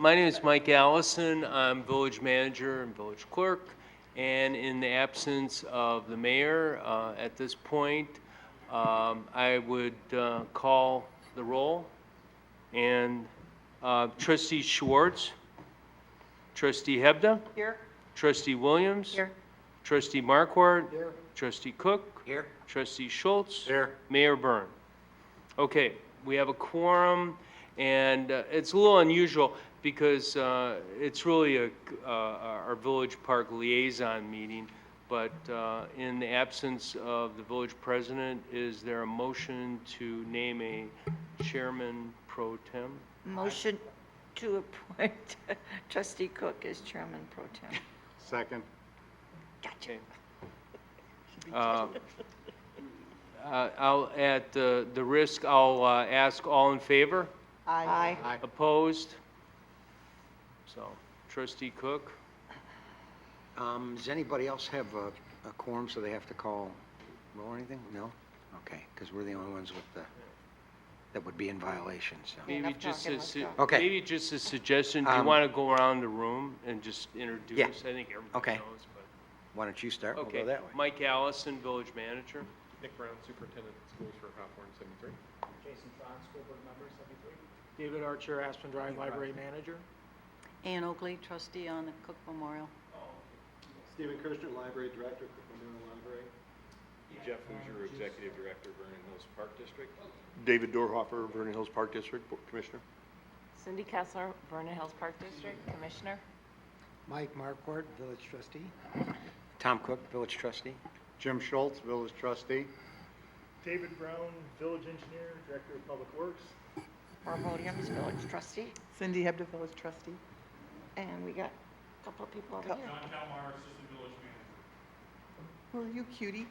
My name is Mike Allison. I'm village manager and village clerk. And in the absence of the mayor, at this point, I would call the roll. And trustee Schwartz, trustee Hebda, Here. trustee Williams, Here. trustee Marquardt, Here. trustee Cook, Here. trustee Schultz, Here. Mayor Byrne. Okay, we have a quorum, and it's a little unusual because it's really our village park liaison meeting, but in the absence of the village president, is there a motion to name a chairman pro tem? Motion to appoint trustee Cook as chairman pro tem. Second. Gotcha. Okay. I'll, at the risk, I'll ask all in favor? Aye. Aye. Opposed? So, trustee Cook? Does anybody else have a quorum, so they have to call roll or anything? No? Okay, because we're the only ones with the, that would be in violation, so. Maybe enough just talking, a, let's su- go. Okay. maybe just a suggestion, do you want to go around the room and just introduce? Yeah. I think everybody Okay. knows, but. Why don't you start? We'll Okay, go that way. Mike Allison, village manager. Nick Brown, Superintendent of Schools for Hawthorne 73. Jason Fox, School Board Member, 73. David Archer, Aspen Drive Library Manager. Ann Oakley, trustee on the Cook Memorial. Stephen Kirshner, Library Director, Cook Memorial Library. Jeff Hoosier, Executive Director, Vernon Hills Park District. David Dorhofer, Vernon Hills Park District Commissioner. Cindy Kessler, Vernon Hills Park District, Commissioner. Mike Marquardt, Village Trustee. Tom Cook, Village Trustee. Jim Schultz, Village Trustee. David Brown, Village Engineer, Director of Public Works. Barb Williams, village trustee. Cindy Hebda, Village Trustee. And we got a couple of people over here. John Kalmar, Assistant Village Manager. Who are you, cutie?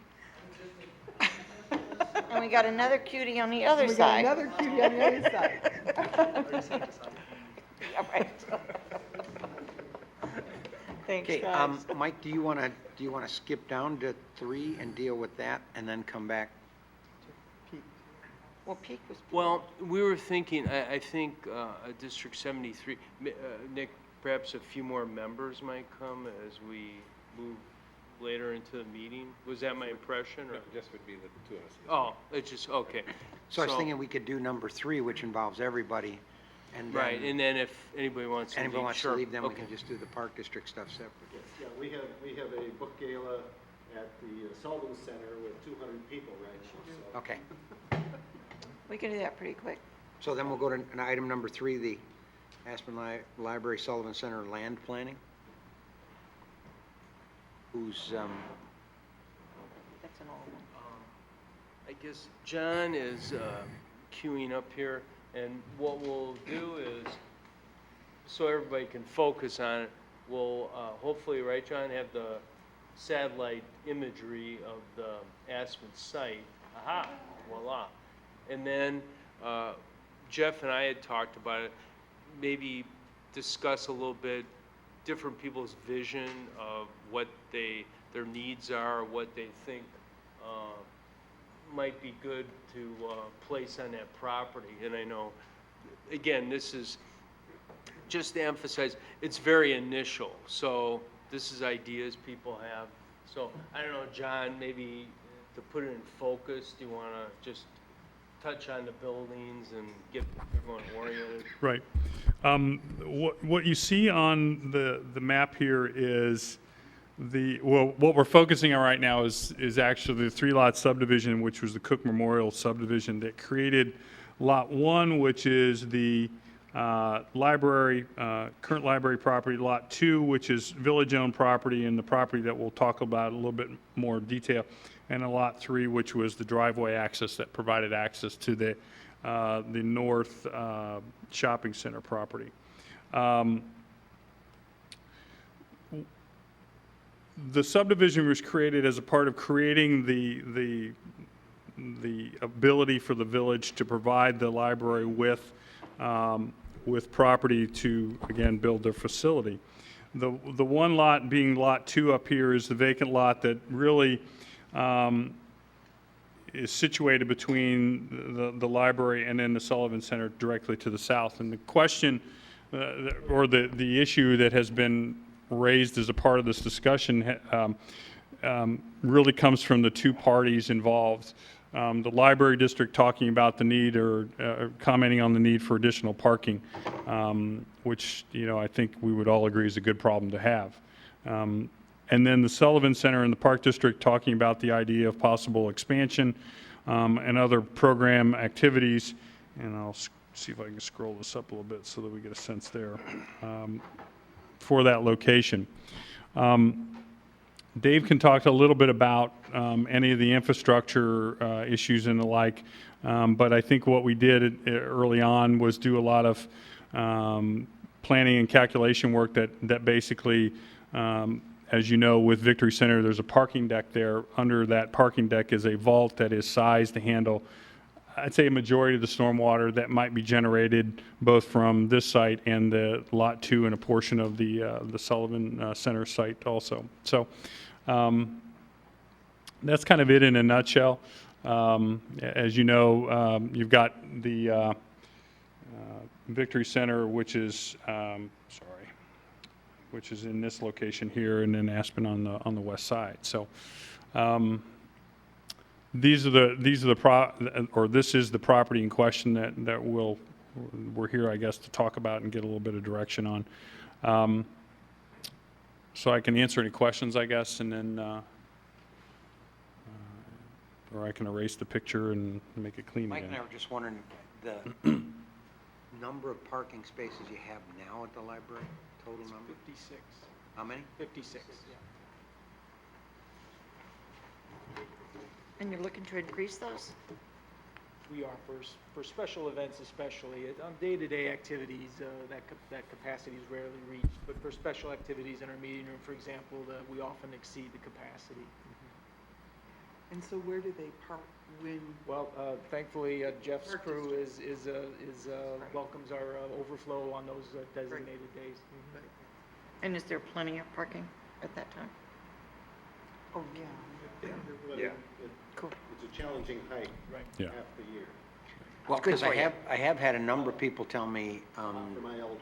And we got another cutie on the other We got side. another cutie on the other side. Yeah, right. Thanks, Okay, guys. Mike, do you want to skip down to 3 and deal with that and then come back? Well, Peak was. Well, we were thinking, I think District 73, Nick, perhaps a few more members might come as we move later into the meeting. Was that my impression? Or? No, just would be the two of us. Oh, it's just, okay. So I was thinking we could do number 3, which involves everybody. And then Right, and then if anybody wants to leave, anybody wants to sure. leave, then we Okay. can just do the Park District stuff separate. Yeah, we have a book gala at the Sullivan Center with 200 people, right? So- Okay. We can do that pretty quick. So then we'll go to item number 3, the Aspen Library Sullivan Center land planning. Who's, That's an old one. I guess John is queuing up here, and what we'll do is, so everybody can focus on it, we'll hopefully, right, John, have the satellite imagery of the Aspen site. Aha, voila. And then Jeff and I had talked about it, maybe discuss a little bit different people's vision of what their needs are, what they think might be good to place on that property. And I know, again, this is just to emphasize, it's very initial. So this is ideas people have. So I don't know, John, maybe to put it in focus, do you want to just touch on the buildings and get everyone oriented? Right. What you see on the map here is what we're focusing on right now is actually the 3-lot subdivision, which was the Cook Memorial subdivision that created Lot 1, which is the library, current library property, Lot 2, which is village-owned property, and the property that we'll talk about in a little bit more detail, and a Lot 3, which was the driveway access that provided access to the north shopping center property. The subdivision was created as a part of creating the ability for the village to provide the library with property to, again, build their facility. The one lot being Lot 2 up here is the vacant lot that really is situated between the library and then the Sullivan Center directly to the south. And the question or the issue that has been raised as a part of this discussion really comes from the two parties involved. The library district talking about the need or commenting on the need for additional parking, which, I think we would all agree is a good problem to have. And then the Sullivan Center and the Park District talking about the idea of possible expansion and other program activities. And I'll see if I can scroll this up a little bit so that we get a sense there for that location. Dave can talk a little bit about any of the infrastructure issues and the like, but I think what we did early on was do a lot of planning and calculation work that basically, as you know, with Victory Center, there's a parking deck there. Under that parking deck is a vault that is sized to handle, I'd say, a majority of the stormwater that might be generated both from this site and the Lot 2 and a portion of the Sullivan Center site also. So that's kind of it in a nutshell. As you know, you've got the Victory Center, which is in this location here, and then Aspen on the west side. So this is the property in question that we're here, I guess, to talk about and get a little bit of direction on. So I can answer any questions, I guess, and then or I can erase the picture and make it clean Mike again. and I were just wondering, the number of parking spaces you have now at the library, total number? 56. How many? 56, yeah. And you're looking to increase those? We are for special events especially. On day-to-day activities, that capacity is rarely reached. But for special activities in our meeting room, for example, we often exceed the capacity. And so where do they park when? Well, thankfully, Jeff's crew welcomes our overflow on those designated days. And is there plenty of parking at that time? Oh, yeah. Yeah. Cool. It's a challenging hike Right. Yeah. half the year, Well, good because for you. I have had a number of people tell me, for my elders.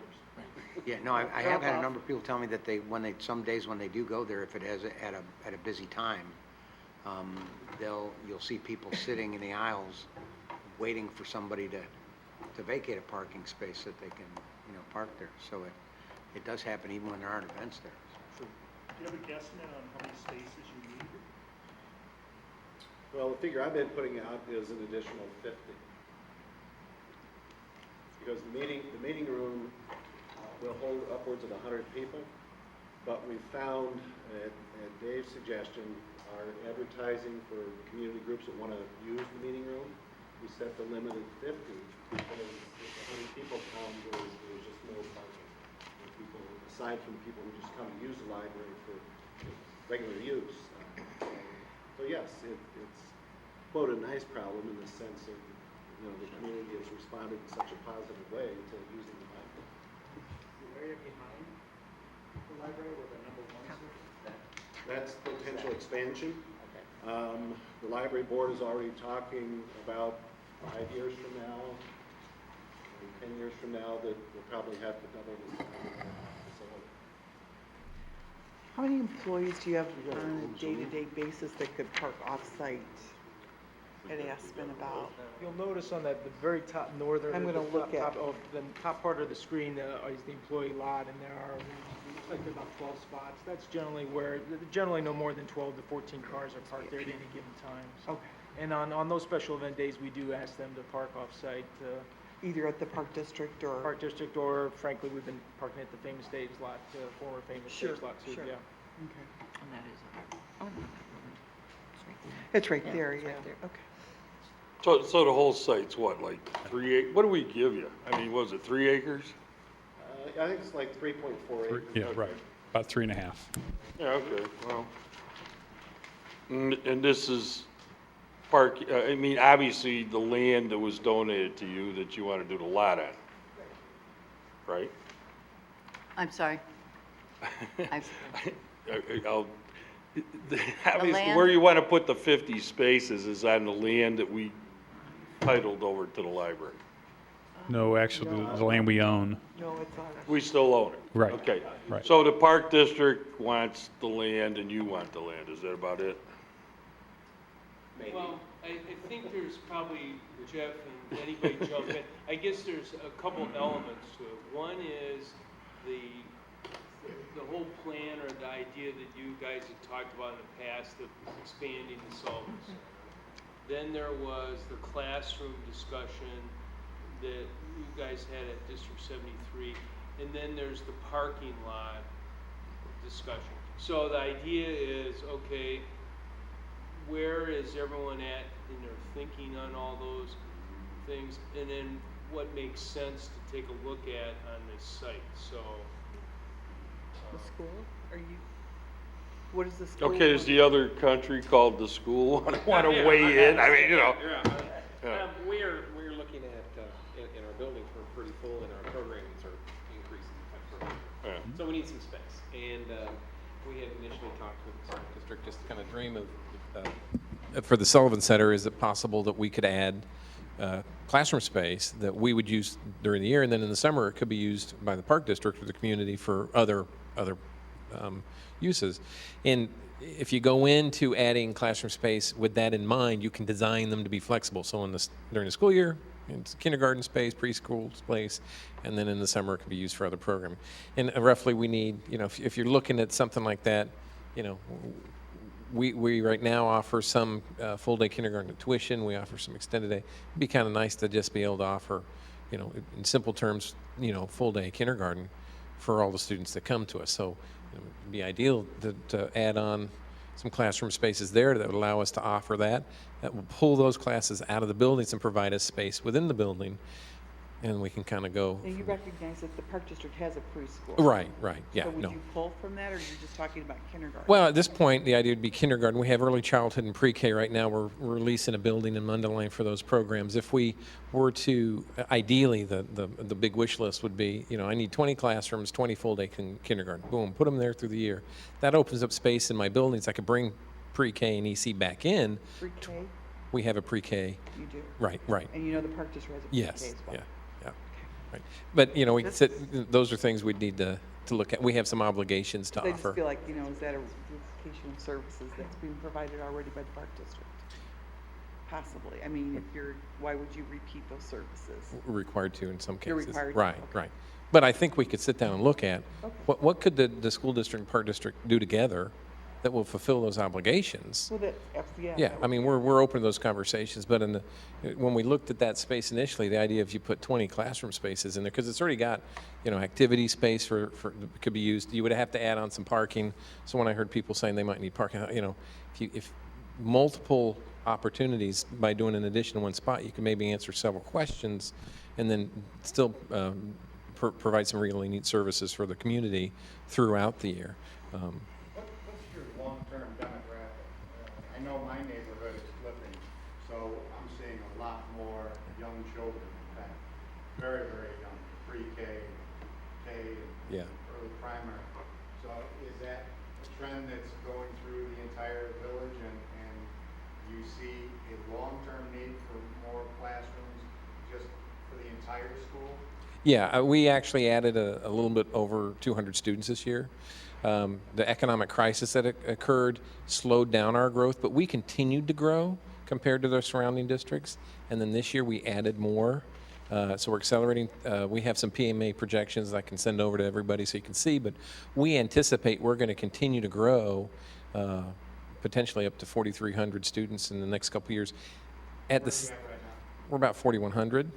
yeah, no, I have had a number of people tell me that some days when they do go there, if it has at a busy time, you'll see people sitting in the aisles waiting for somebody to vacate a parking space that they can, park there. So it does happen even when there aren't events there. Do you have a guesstimate on how many spaces you need? Well, the figure I've been putting out is an additional 50. Because the meeting room will hold upwards of 100 people, but we found, at Dave's suggestion, our advertising for community groups that want to use the meeting room, we set the limit at 50, because if 100 people come, there's just no parking. And people, aside from people who just come to use the library for regular use. So yes, it's quote a nice problem in the sense of, the community has responded in such a positive way to using the library. The area behind the library where the number one is? That's potential expansion. The library board is already talking about 5 years from now, and 10 years from now, that we'll probably have to double the facility. How many employees do you have on a day-to-day basis that could park off-site at Aspen about? You'll notice on the very top northern. I'm gonna look at- The top part of the screen is the employee lot, and there are, looks like about 12 spots. That's generally no more than 12 to 14 cars are parked there at any given time. So- Okay. And on those special event days, we do ask them to park off-site, Either at the Park District or? Park District, or frankly, we've been parking at the Famous Dave's lot, former Famous Sure, Dave's lot too, sure. yeah. Okay. And that is, oh, no. It's right Yeah, there, it's yeah. right there. Okay. So the whole site's what, like 3 acres? What do we give you? I mean, was it 3 acres? I think it's like 3.4 acres. Yeah, right, about 3.5. Yeah, okay, well. And this is I mean, obviously, the land that was donated to you that you want to do the lot on, right? I'm sorry. Obviously, land? where you want to put the 50 spaces is on the land that we titled over to the library. No, actually, the land we own. No, it's ours. We still own it? Right, Okay. right. So the park district wants the land and you want the land, is that about it? Well, I think there's probably, Jeff and anybody jump in, I guess there's a couple elements to it. One is the whole plan or the idea that you guys had talked about in the past of expanding the Sullivan Center. Then there was the classroom discussion that you guys had at District 73, and then there's the parking lot discussion. So the idea is, okay, where is everyone at in their thinking on all those things, and then what makes sense to take a look at on this site, so. The school, are you, what is the school? Okay, is the other country called the school want to weigh in? I mean, you know. Yeah. We're looking at, in our buildings, we're pretty full and our programs are increasing. Yeah. So we need some space. And we had initially talked with the Park District just to kind of dream of, for the Sullivan Center, is it possible that we could add classroom space that we would use during the year, and then in the summer it could be used by the Park District or the community for other uses. And if you go into adding classroom space with that in mind, you can design them to be flexible. So during the school year, it's kindergarten space, preschool space, and then in the summer it can be used for other programming. And roughly we need, if you're looking at something like that, we right now offer some full-day kindergarten tuition. We offer some extended day. It'd be kind of nice to just be able to offer, in simple terms, full-day kindergarten for all the students that come to us. So it'd be ideal to add on some classroom spaces there that would allow us to offer that. That will pull those classes out of the buildings and provide us space within the building, and we can kind of go. And you recognize that the Park District has a preschool. Right, yeah, So would no. you pull from that, or you're just talking about kindergarten? Well, at this point, the idea would be kindergarten. We have early childhood and pre-K right now. We're releasing a building in Mundelein for those programs. If we were to, ideally, the big wish list would be, I need 20 classrooms, 20 full-day kindergarten. Boom, put them there through the year. That opens up space in my buildings. I could bring pre-K and EC back in. Pre-K, We have a pre-K. you do? Right. And the Park District has a pre-K Yes, as well? yeah. Right. But, we can sit, those are things we'd need to look at. We have some obligations to I just offer. feel like, is that a duplication of services that's being provided already by the Park District? Possibly. I mean, why would you repeat those services? Required to in some cases. You're required to, Right, okay. right. But I think we could sit down and look at, Okay. what could the school district and park district do together that will fulfill those obligations? Well, yeah. Yeah, that I would mean, be- we're open to those conversations, but when we looked at that space initially, the idea if you put 20 classroom spaces in there, because it's already got, activity space for could be used, you would have to add on some parking. So when I heard people saying they might need parking, if multiple opportunities by doing an addition in one spot, you can maybe answer several questions and then still provide some really neat services for the community throughout the year. What's your long-term demographic? I know my neighborhood is flipping, so I'm seeing a lot more young children, in fact, very, very young, pre-K, K, Yeah. and early primary. So is that a trend that's going through the entire village, and you see a long-term need for more classrooms just for the entire school? Yeah, we actually added a little bit over 200 students this year. The economic crisis that occurred slowed down our growth, but we continued to grow compared to the surrounding districts. And then this year we added more. So we're accelerating. We have some PMA projections that I can send over to everybody so you can see, but we anticipate we're going to continue to grow potentially up to 4,300 students in the next couple of years. We're about 4,100.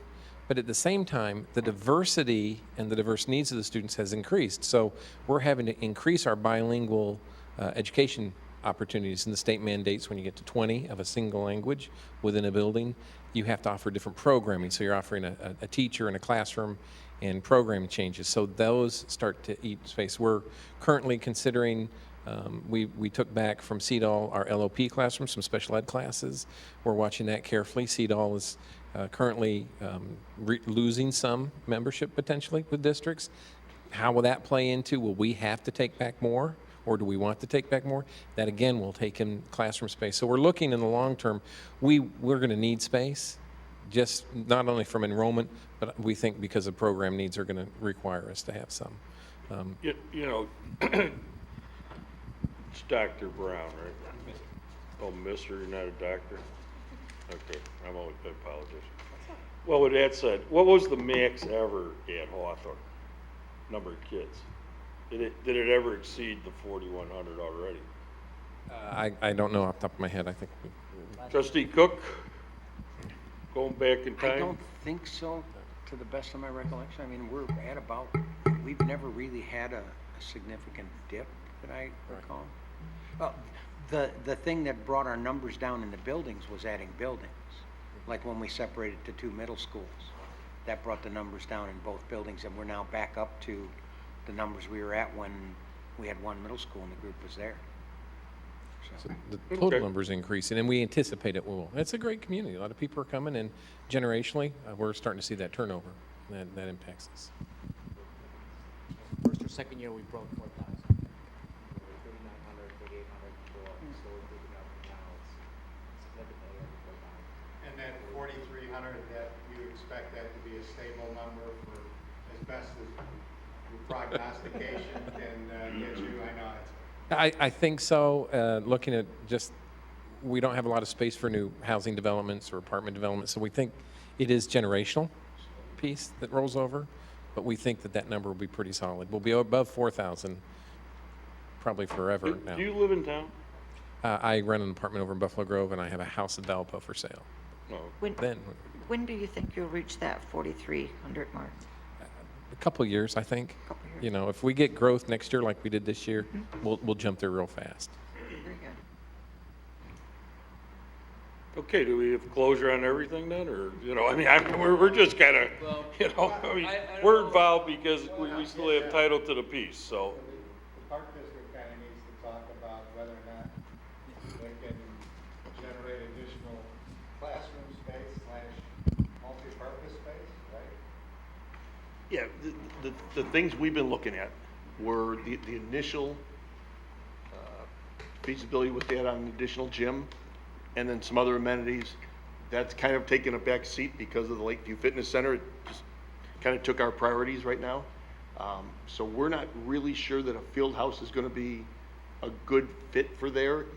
But at the same time, the diversity and the diverse needs of the students has increased. So we're having to increase our bilingual education opportunities. And the state mandates when you get to 20 of a single language within a building, you have to offer different programming. So you're offering a teacher in a classroom and programming changes. So those start to eat space. We're currently considering, we took back from CEDAL our LOP classrooms, some special ed classes. We're watching that carefully. CEDAL is currently losing some membership potentially with districts. How will that play into, will we have to take back more, or do we want to take back more? That again will take in classroom space. So we're looking in the long term, we're going to need space, just not only from enrollment, but we think because of program needs are going to require us to have some. You know, it's Dr. Brown, right? Oh, mister, you're not a doctor? Okay, I apologize. Well, with that said, what was the max ever at Hawthorne? Number of kids? Did it ever exceed the 4,100 already? I don't know off the top of my head. I think Trustee Cook, going back in I time? don't think so, to the best of my recollection. I mean, we're at about, we've never really had a significant dip that I recall. The thing that brought our numbers down in the buildings was adding buildings. Like when we separated to 2 middle schools. That brought the numbers down in both buildings, and we're now back up to the numbers we were at when we had 1 middle school and the group was there. so the total numbers increasing, and we anticipate it will. It's a great community. A lot of people are coming, and generationally, we're starting to see that turnover. That impacts us. First or second year, we broke 4,000. 3,900, 3,800 before, so we're picking up now. It's significantly over 4,000. And that 4,300, that you expect that to be a stable number for as best as your prognostication can get you? I know it's. I think so. Looking at just, we don't have a lot of space for new housing developments or apartment developments, so we think it is generational piece that rolls over, but we think that number will be pretty solid. We'll be above 4,000 probably forever now. Do you live in town? I rent an apartment over in Buffalo Grove, and I have a house in Valpo for sale. No. When do you think you'll reach that 4,300 mark? A couple of years, I think. Couple years. You know, if we get growth next year like we did this year, we'll jump there real fast. Very good. Okay, do we have closure on everything then, or, you know, I mean, we're just kind of, you know, I mean, we're involved because we still have title to the piece, so. The park district kind of needs to talk about whether or not they can generate additional classroom space / multi-purpose space, right? Yeah, the things we've been looking at were the initial feasibility with that on an additional gym and then some other amenities. That's kind of taken a back seat because of the Lakeview Fitness Center. It just kind of took our priorities right now. So we're not really sure that a field house is going to be a good fit for there.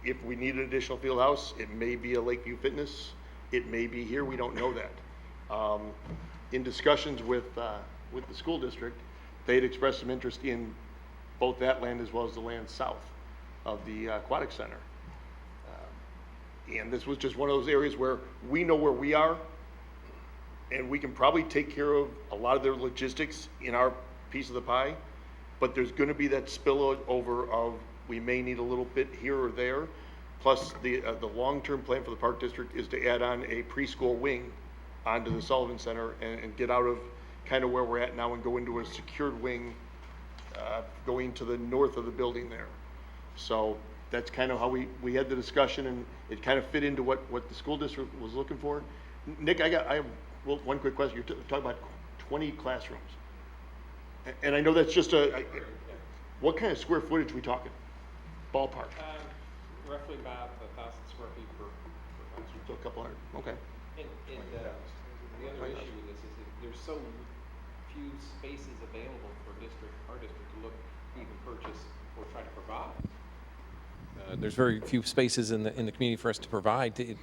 If we need an additional field house, it may be a Lakeview Fitness. It may be here. We don't know that. In discussions with the school district, they had expressed some interest in both that land as well as the land south of the aquatic center. And this was just one of those areas where we know where we are, and we can probably take care of a lot of their logistics in our piece of the pie, but there's going to be that spillover of we may need a little bit here or there. Plus, the long-term plan for the park district is to add on a preschool wing onto the Sullivan Center and get out of kind of where we're at now and go into a secured wing going to the north of the building there. So that's kind of how we had the discussion, and it kind of fit into what the school district was looking for. Nick, I have one quick question. You're talking about 20 classrooms. And I know that's just what kind of square footage are we talking? Ballpark? Roughly about 1,000 square feet per classroom. So a couple hundred, okay. And the other issue with this is that there's so few spaces available for our district to look, even purchase, or try to provide. There's very few spaces in the community for us to provide to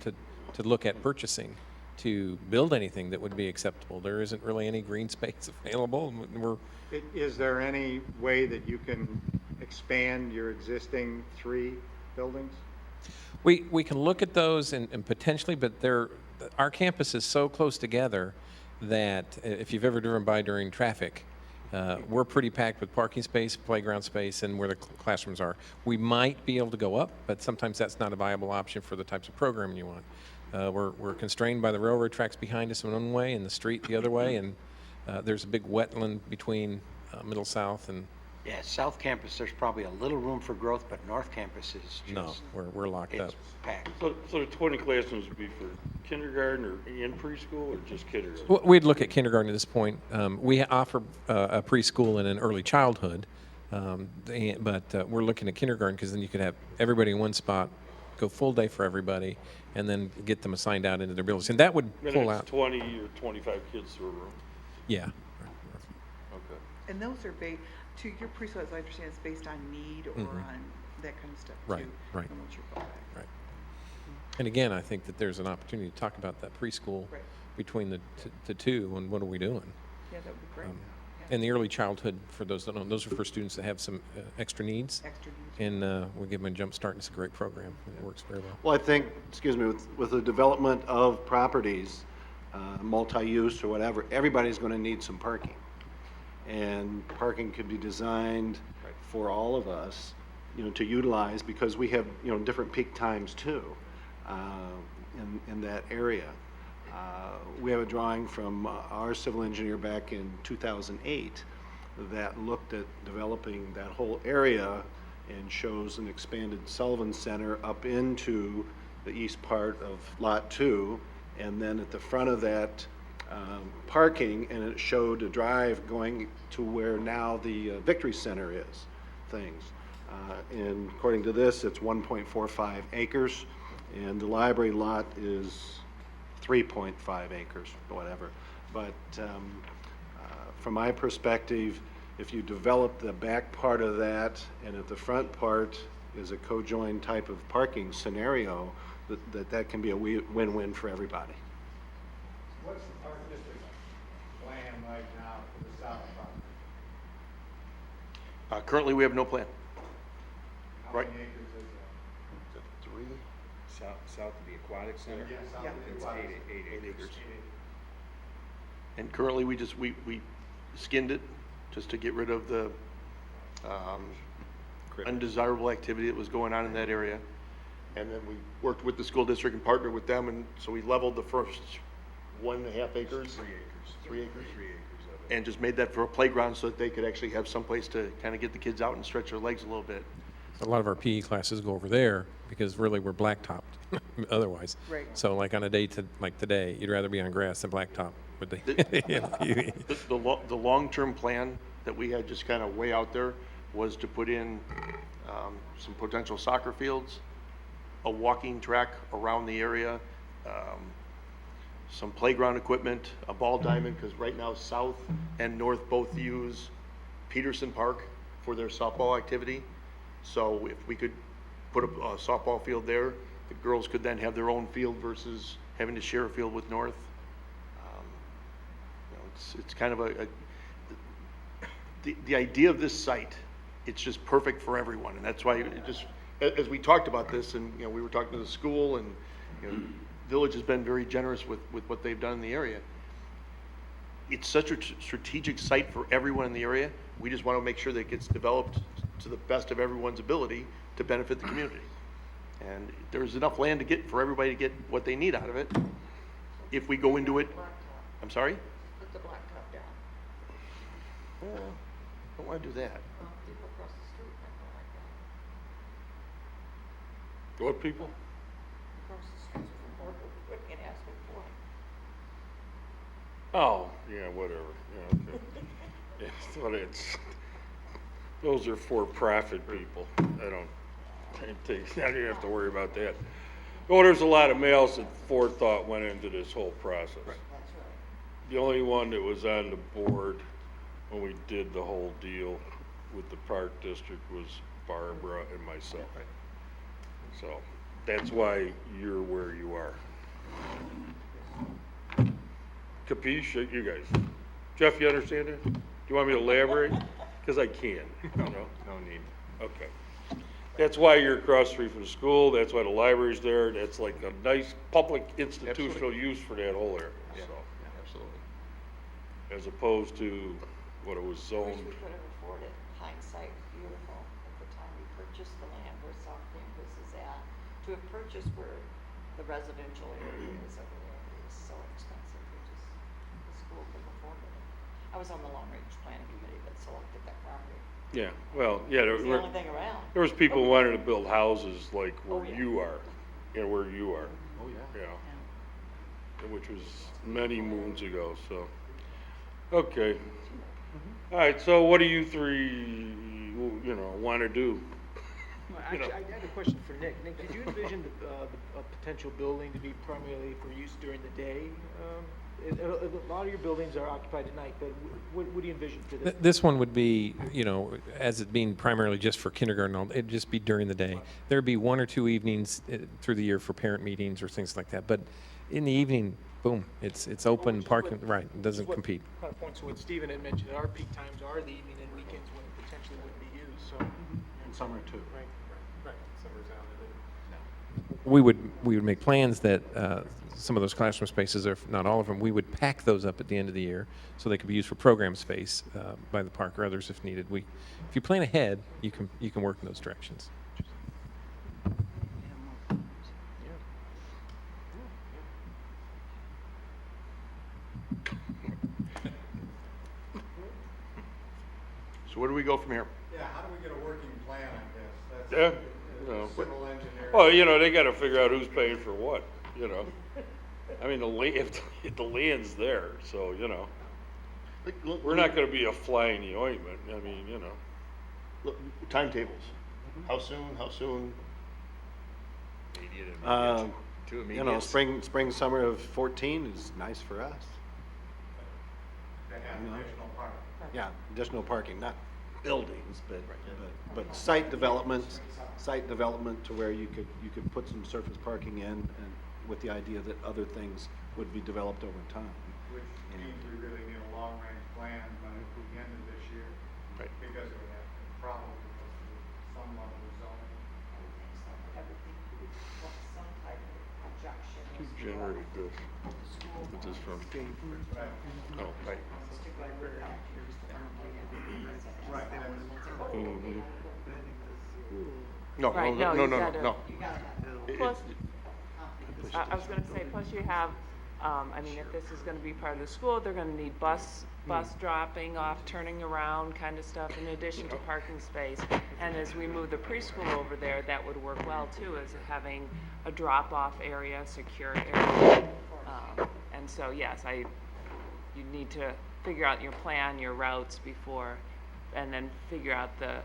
look at purchasing, to build anything that would be acceptable. There isn't really any green space available. And Is there any way that you can expand your existing 3 buildings? We can look at those and potentially, but our campus is so close together that if you've ever driven by during traffic, we're pretty packed with parking space, playground space, and where the classrooms are. We might be able to go up, but sometimes that's not a viable option for the types of programming you want. We're constrained by the railroad tracks behind us in one way and the street the other way, and there's a big wetland between Middle South and... Yeah, South Campus, there's probably a little room for growth, but North Campus is just... No, we're locked up. It's packed. So the 20 classrooms would be for kindergarten or in preschool or just kindergarten? We'd look at kindergarten at this point. We offer a preschool and an early childhood, but we're looking at kindergarten because then you could have everybody in one spot go full day for everybody, and then get them assigned out into their buildings. And that would And pull it's out, 20 or 25 kids per room? yeah. Okay. And those are to your preschool, as I understand, it's based on need or on that kind of stuff too. Right, right. And what you're going back. Right. And again, I think that there's an opportunity to talk about that preschool Right. between the two, and what are we doing? Yeah, that would be great. And the early childhood, for those that don't know, those are for students that have some extra needs. Extra needs. And we'll give them a jump start, and it's a great program. It works very well. Well, I think, excuse me, with the development of properties, multi-use or whatever, everybody's going to need some parking. And parking could be designed for all of us, to utilize, because we have, different peak times too, in that area. We have a drawing from our civil engineer back in 2008 that looked at developing that whole area and shows an expanded Sullivan Center up into the east part of Lot 2, and then at the front of that, parking, and it showed a drive going to where now the Victory Center is, things. And according to this, it's 1.45 acres, and the library lot is 3.5 acres, or whatever. But from my perspective, if you develop the back part of that, and if the front part is a co-joined type of parking scenario, that can be a win-win for everybody. What's the park district plan right now for the south property? Currently, we have no plan. How Right. many acres is that? 3, south of the aquatic center. Yeah, south of the It's aquatic. 8 acres. And currently, we skinned it just to get rid of the undesirable activity that was going on in that area. And then we worked with the school district and partnered with them, and so we leveled the first 1.5 acres. 3 acres. 3 acres. 3 acres of it. And just made that for a playground so that they could actually have someplace to kind of get the kids out and stretch their legs a little bit. A lot of our PE classes go over there because really we're blacktopped otherwise. Right. So like on a day like today, you'd rather be on grass than blacktop. Would they? The long-term plan that we had just kind of way out there was to put in some potential soccer fields, a walking track around the area, some playground equipment, a ball diamond, because right now south and north both use Peterson Park for their softball activity. So if we could put a softball field there, the girls could then have their own field versus having to share a field with north. It's kind of the idea of this site, it's just perfect for everyone, and that's why it just, as we talked about this, and we were talking to the school, and Village has been very generous with what they've done in the area. It's such a strategic site for everyone in the area. We just want to make sure that it gets developed to the best of everyone's ability to benefit the community. And there's enough land for everybody to get what they need out of it. If we go into it, I'm sorry? Put the blacktop down. Don't want to do that. People across the street might not like that. What people? Across the street from Morgan, putting an Aspen Point. Oh, yeah, whatever. Yeah, okay. Those are for-profit people. I don't have to worry about that. Well, there's a lot of males that forethought went into this whole process. That's right. The only one that was on the board when we did the whole deal with the park district was Barbara and myself. So that's why you're where you are. Capiche, you guys? Jeff, you understand it? Do you want me to elaborate? Because I can, No need. Okay. That's why you're across the street from the school, that's why the library's there, that's like a nice public institutional use for that whole area, Yeah, so. absolutely. As opposed to what it was Wish zoned. we could have afforded. Hindsight, beautiful. At the time we purchased the land where South Campus is at, to have purchased where the residential area is over there is so expensive. The school couldn't afford it. I was on the long range planning committee that selected that property. Yeah, well, yeah, It's the only thing around. there was people who wanted to build houses like where Oh, yeah. you are, where you are, Oh, yeah. yeah. Which was many moons ago, so. Okay. All right, so what do you three, want to do? Well, Actually, I had a question for Nick. Nick, did you envision a potential building to be primarily for use during the day? A lot of your buildings are occupied at night, but what do you envision for this? This one would be, as it being primarily just for kindergarten, it'd just be during the day. There'd be 1 or 2 evenings through the year for parent meetings or things like that. But in the evening, boom, it's open parking, right, it doesn't compete. Kind of points to what Stephen had mentioned, our peak times are the evening and weekends when it potentially wouldn't be used, so. And summer too. Right. We would make plans that some of those classroom spaces, or if not all of them, we would pack those up at the end of the year so they could be used for program space by the park or others if needed. If you plan ahead, you can work in those directions. So where do we go from here? Yeah, how do we get a working plan, I guess? Yeah, That's civil engineering. Well, they gotta figure out who's paying for what, I mean, the land's there, so, we're not gonna be a fly in the ointment, I mean, Look, timetables. How soon? Spring, summer of 14 is nice for us. They have additional parking. Yeah, additional parking, not buildings, but site development to where you could put some surface parking in, and with the idea that other things would be developed over time. Which means we really need a long-range plan by the end of this year. Right. Because it would have to probably go through some level of zoning. Everything, some type of projection. who generated this? What's this from? Oh, right. No, Right, no, no, no, you no, gotta- no. Plus, I was gonna say, plus you have, if this is gonna be part of the school, they're gonna need bus dropping off, turning around kind of stuff, in addition to parking space. And as we move the preschool over there, that would work well too, as having a drop-off area, secure area. And so, yes, you need to figure out your plan, your routes before, and then figure out the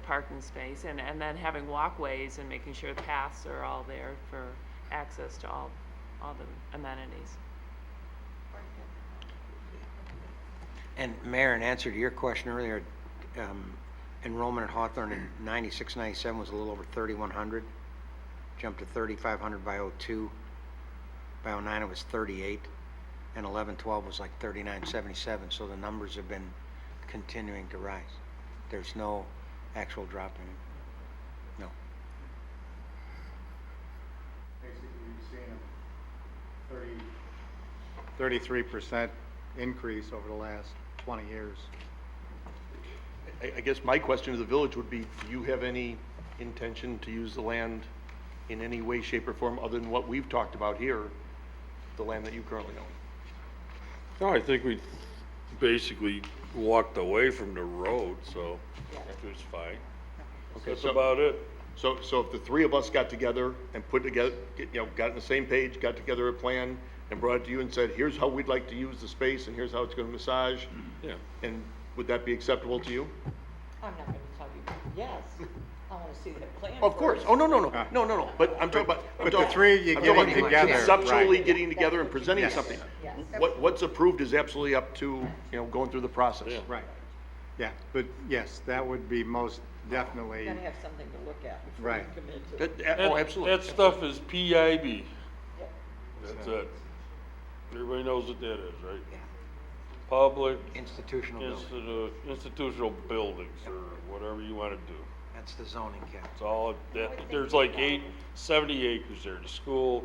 parking space, and then having walkways and making sure paths are all there for access to all the amenities. And Mayor, in answer to your question earlier, enrollment at Hawthorne in 96, 97 was a little over 3,100, jumped to 3,500 by 02. By 09 it was 38, and 11, 12 was like 3977. So the numbers have been continuing to rise. There's no actual drop in it. No. Basically, you've seen a 33% increase over the last 20 years. I guess my question to the village would be, do you have any intention to use the land in any way, shape, or form other than what we've talked about here, the land that you currently own? No, I think we basically walked away from the road, so it's fine. Okay, That's so- about it. So if the three of us got together and put together, got on the same page, got together a plan and brought it to you and said, here's how we'd like to use the space and here's how it's gonna massage, Yeah. and would that be acceptable to you? I'm not gonna tell you yes. I wanna see that plan Of course. first. Oh, no, but I'm talking about. But the three you I'm getting talking about together, conceptually right. getting together and presenting Yes. something. Yes. What's approved is absolutely up to, going through the process. Yeah. Right. Yeah, but yes, that would be most definitely, Gotta have something to look at before Right. you commit to it. Oh, absolutely. That stuff is PIB. Yep. That's it. Everybody knows what that is, right? Public Institutional building. institutional buildings, or whatever you wanna do. That's the zoning cap. It's all, there's like 70 acres there, the school,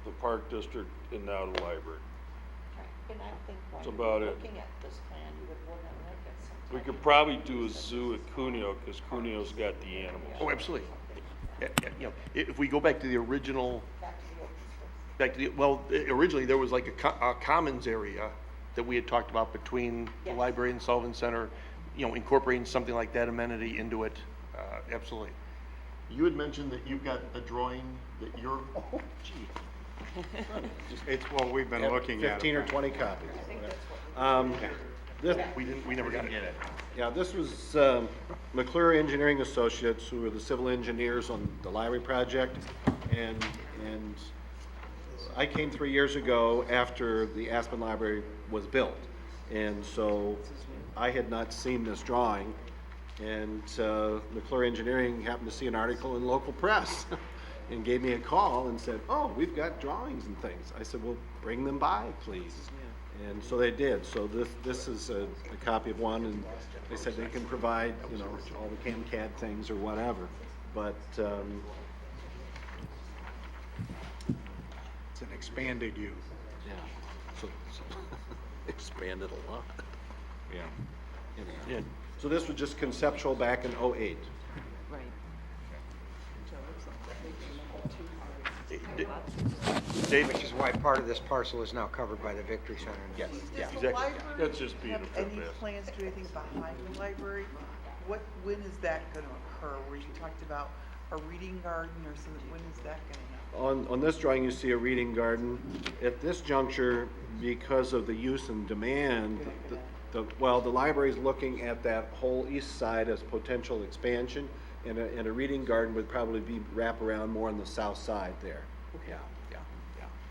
the park district, and now the library. Right. And I think while That's you're about it. looking at this plan, you would wanna look at some. We type could of- probably do a zoo at Cuneo, because Cuneo's got the animals. Oh, absolutely. If we go back to the original, Back to the open space. originally there was like a commons area that we had talked about between the Yes. library and Sullivan Center, incorporating something like that amenity into it, absolutely. You had mentioned that you've got a drawing that you're, oh, gee. it's what we've been looking at. 15 or 20 copies. I think that's what. This, We never got it. yeah, this was McClure Engineering Associates, who were the civil engineers on the library project. And I came 3 years ago after the Aspen Library was built. And so I had not seen this drawing. And McClure Engineering happened to see an article in local press and gave me a call and said, oh, we've got drawings and things. I said, well, bring them by, please. And so they did. So this is a copy of one, and they said they can provide, you know, all the CAD things or whatever. But It's an expanded U. yeah, so expanded a lot. Yeah. Yeah. So this was just conceptual back in '08. Right. Dave, Which is why part of this parcel is now covered by the Victory Center. yes, Does yeah, the exactly. library That's just being have a any bit plans to do anything behind the library? When is that gonna occur? Where you talked about a reading garden or something, when is that gonna happen? On this drawing, you see a reading garden. At this juncture, because of the use and demand, well, the library's looking at that whole east side as potential expansion, and a reading garden would probably be wrap around more on the south side there. Okay. Yeah.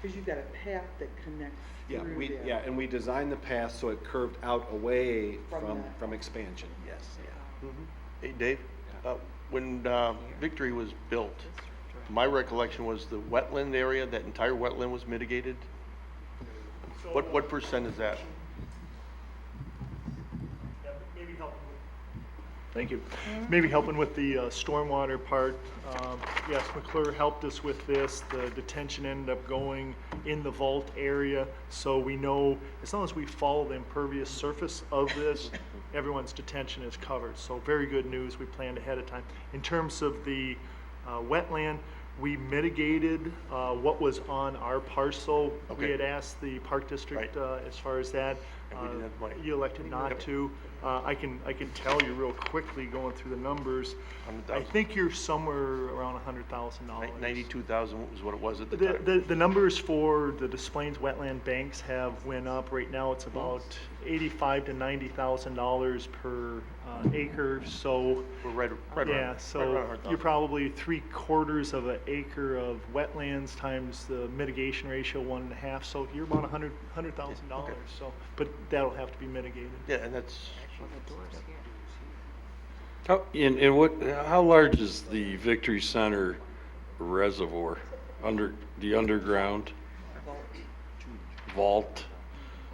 Cause you've got a path that connects Yeah, through there. and we designed the path so it curved out away From that. from expansion, yes, yeah. Hey, Dave, when Victory was built, my recollection was the wetland area, that entire wetland was mitigated? What percent is that? Yeah, maybe helping with, thank you. Maybe helping with the stormwater part. Yes, McClure helped us with this. The detention ended up going in the vault area. So we know, as long as we follow the impervious surface of this, everyone's detention is covered. So very good news. We planned ahead of time. In terms of the wetland, we mitigated what was on our parcel. We Okay. had asked the Park District as far as that. And we didn't have money. You elected not to. I can tell you real quickly, going through the numbers. I 100,000. think you're somewhere around $100,000. 92,000 was what it was at the time. The numbers for the Des Plaines wetland banks have went up. Right now, it's about $85,000 to $90,000 per acre. So We're right around. yeah, right so around 100,000. you're probably 3/4 of an acre of wetlands times the mitigation ratio 1.5. So you're about $100,000. So, but that'll have to be mitigated. Yeah, and that's, How large is the Victory Center reservoir, the underground vault,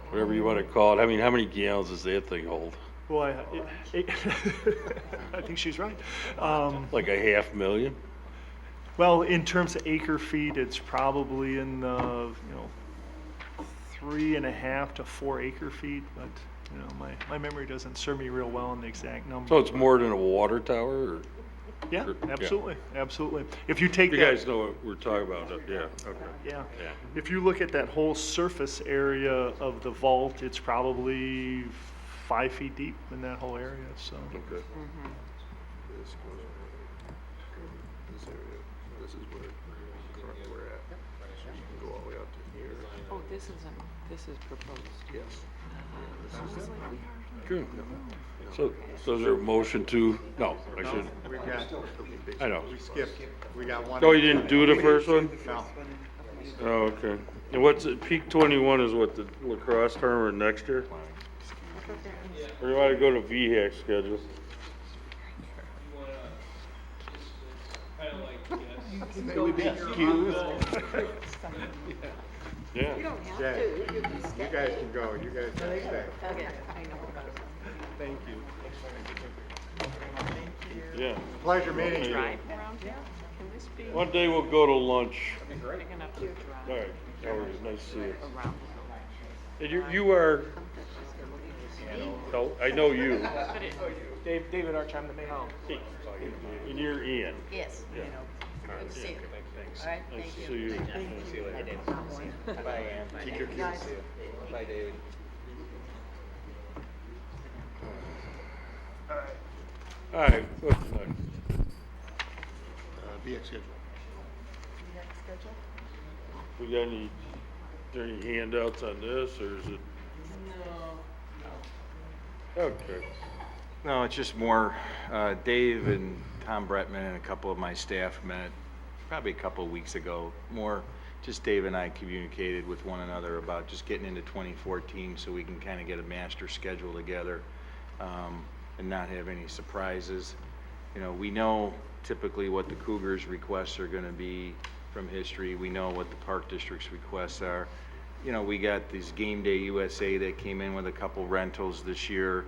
whatever you want to call it? I mean, how many gallons does that thing hold? Well, I think she's right. Like 500,000? Well, in terms of acre feet, it's probably in the, 3.5 to 4 acre feet, but, my memory doesn't serve me real well on the exact number. So it's more than a water tower, or? Yeah, Yeah. absolutely, absolutely. If you take You that. guys know what we're talking about, yeah, okay. Yeah. Yeah. If you look at that whole surface area of the vault, it's probably 5 feet deep in that whole area, so. Okay. this area, this is where we're at. So you can go all the way out to here. Oh, this is proposed. Yes. Good. So is there a motion to, no, I shouldn't, We got, I know. we skipped, we got one. Oh, you didn't do the first one? No. Oh, okay. And what's it, peak 21 is what, the lacrosse tournament next year? Or you want to go to VHAC schedule? Yeah. You don't have Yeah. to, you can You skip. guys can go, you guys can stay. Okay, I know. Thank you. Yeah. Pleasure meeting you. Drive around here? Can this be One day we'll go to lunch. big enough to drive All right. Howard, nice to see you. around? And you are, oh, I know you. But it, David Arch, I'm the mayor. And you're Ian. Yes. Yeah. Good to see you. All right, Nice thank to you. see you. Keep your keys. All right, what's next? VX schedule. Next schedule? We got any handouts on this, or is it? Okay. No, it's just more, Dave and Tom Bretman and a couple of my staff met probably a couple of weeks ago. More, just Dave and I communicated with one another about just getting into 2014 so we can kind of get a master schedule together and not have any surprises. You know, we know typically what the Cougars' requests are going to be from history. We know what the Park District's requests are. You know, we got these Game Day USA that came in with a couple rentals this year.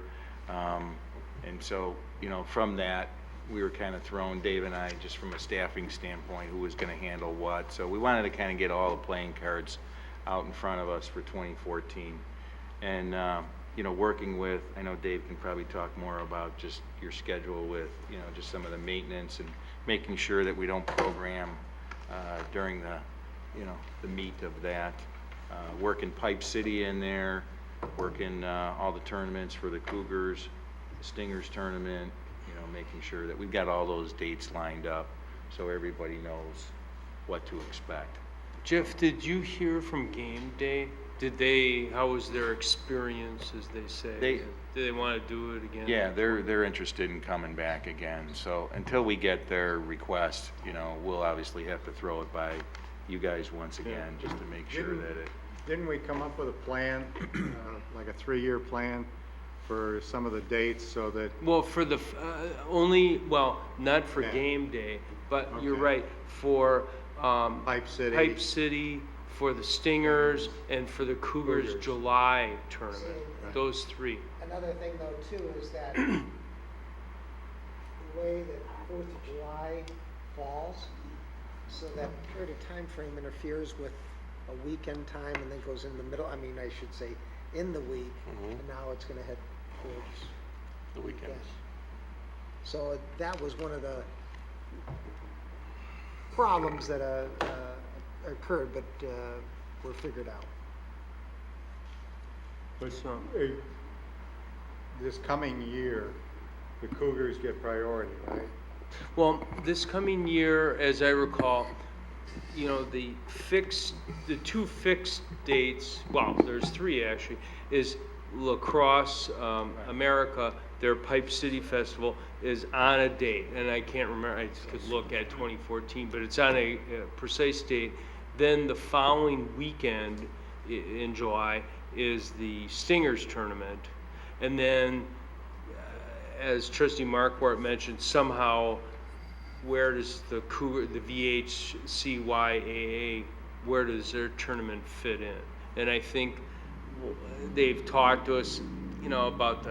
And so, you know, from that, we were kind of thrown, Dave and I, just from a staffing standpoint, who was going to handle what. So we wanted to kind of get all the playing cards out in front of us for 2014. And, you know, working with, I know Dave can probably talk more about just your schedule with, you know, just some of the maintenance and making sure that we don't program during the, you know, the meat of that. Working Pipe City in there, working all the tournaments for the Cougars, the Stingers tournament, you know, making sure that we've got all those dates lined up so everybody knows what to expect. Jeff, did you hear from Game Day? How was their experience, as they say? Do they want to do it again? Yeah, they're interested in coming back again. So until we get their request, you know, we'll obviously have to throw it by you guys once again, just to make sure that it. Didn't we come up with a plan, like a 3-year plan for some of the dates so that? Well, for the, not for Game Day, but you're Okay. right, for Pipe City. Pipe City, for the Stingers, and for the Cougars July tournament, Right. those three. Another thing though too is that the way that 4th of July falls, so that period of time frame interferes with a weekend time and then goes in the middle, I should say, in the week, and now it's gonna head towards The weekends. So that was one of the problems that occurred, but were figured out. But this coming year, the Cougars get priority, right? Well, this coming year, as I recall, you know, the two fixed dates, well, there's 3 actually, is Lacrosse America, their Pipe City Festival is on a date, and I can't remember, I could look at 2014, but it's on a precise date. Then the following weekend in July is the Stingers tournament, and then as Trustee Marquardt mentioned, somehow where does the VHCYAA, where does their tournament fit in? And I think they've talked to us, you know, about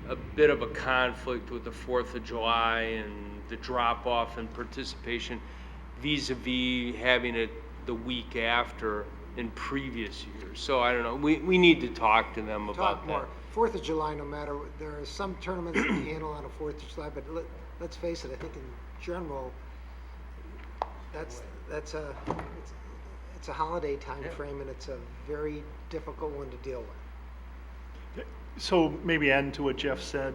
a bit of a conflict with the 4th of July and the drop off in participation vis-a-vis having it the week after in previous years. So I don't know, we need to talk to them about Talk that. more. 4th of July, no matter, there are some tournaments that we handle on a 4th of July, but let's face it, I think in general, it's a holiday time frame, and it's a very difficult one to deal with. So maybe adding to what Jeff said,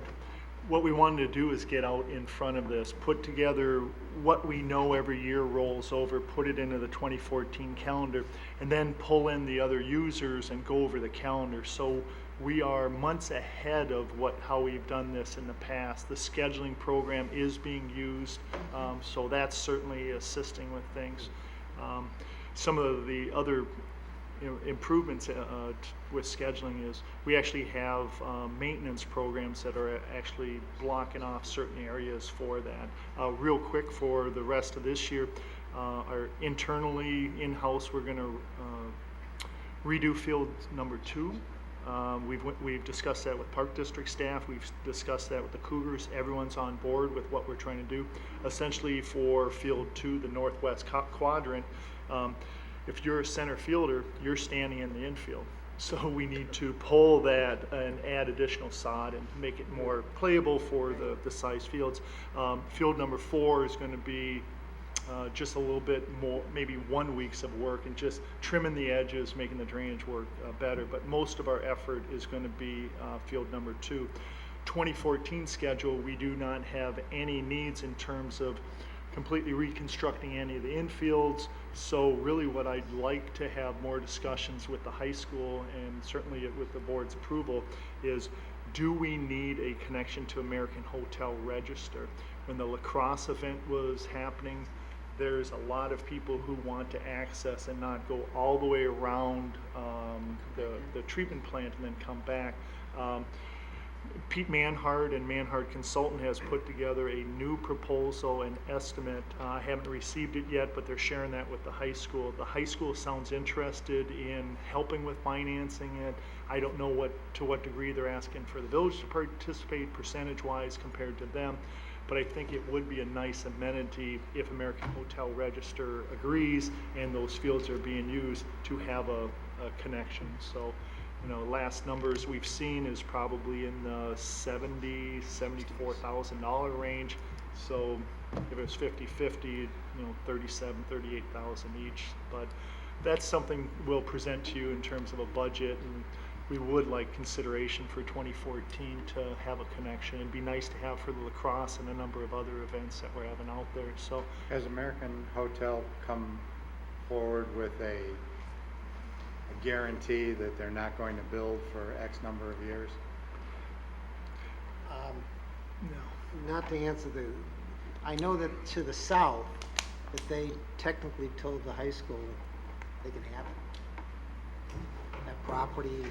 what we wanted to do is get out in front of this, put together what we know every year rolls over, put it into the 2014 calendar, and then pull in the other users and go over the calendar. So we are months ahead of how we've done this in the past. The scheduling program is being used, so that's certainly assisting with things. Some of the other improvements with scheduling is we actually have maintenance programs that are actually blocking off certain areas for that. Real quick, for the rest of this year, our internally in-house, we're going to redo field number 2. We've discussed that with Park District staff. We've discussed that with the Cougars. Everyone's on board with what we're trying to do. Essentially, for field 2, the northwest quadrant, if you're a center fielder, you're standing in the infield. So we need to pull that and add additional sod and make it more playable for the size fields. Field number 4 is going to be just a little bit more, maybe 1 week's of work, and just trimming the edges, making the drainage work better. But most of our effort is going to be field number 2. 2014 schedule, we do not have any needs in terms of completely reconstructing any of the infields. So really what I'd like to have more discussions with the high school, and certainly with the board's approval, is do we need a connection to American Hotel Register? When the Lacrosse event was happening, there's a lot of people who want to access and not go all the way around the treatment plant and then come back. Pete Manhard and Manhard Consultant has put together a new proposal and estimate. I haven't received it yet, but they're sharing that with the high school. The high school sounds interested in helping with financing it. I don't know to what degree they're asking for the village to participate percentage-wise compared to them, but I think it would be a nice amenity if American Hotel Register agrees and those fields are being used to have a connection. So, last numbers we've seen is probably in the $74,000 range. So if it was 50-50, 38,000 each. But that's something we'll present to you in terms of a budget, and we would like consideration for 2014 to have a connection. It'd be nice to have for the lacrosse and a number of other events that we're having out there. So Has American Hotel come forward with a guarantee that they're not going to build for X number of years? no. Not to answer I know that to the south, that they technically told the high school they can have it. That property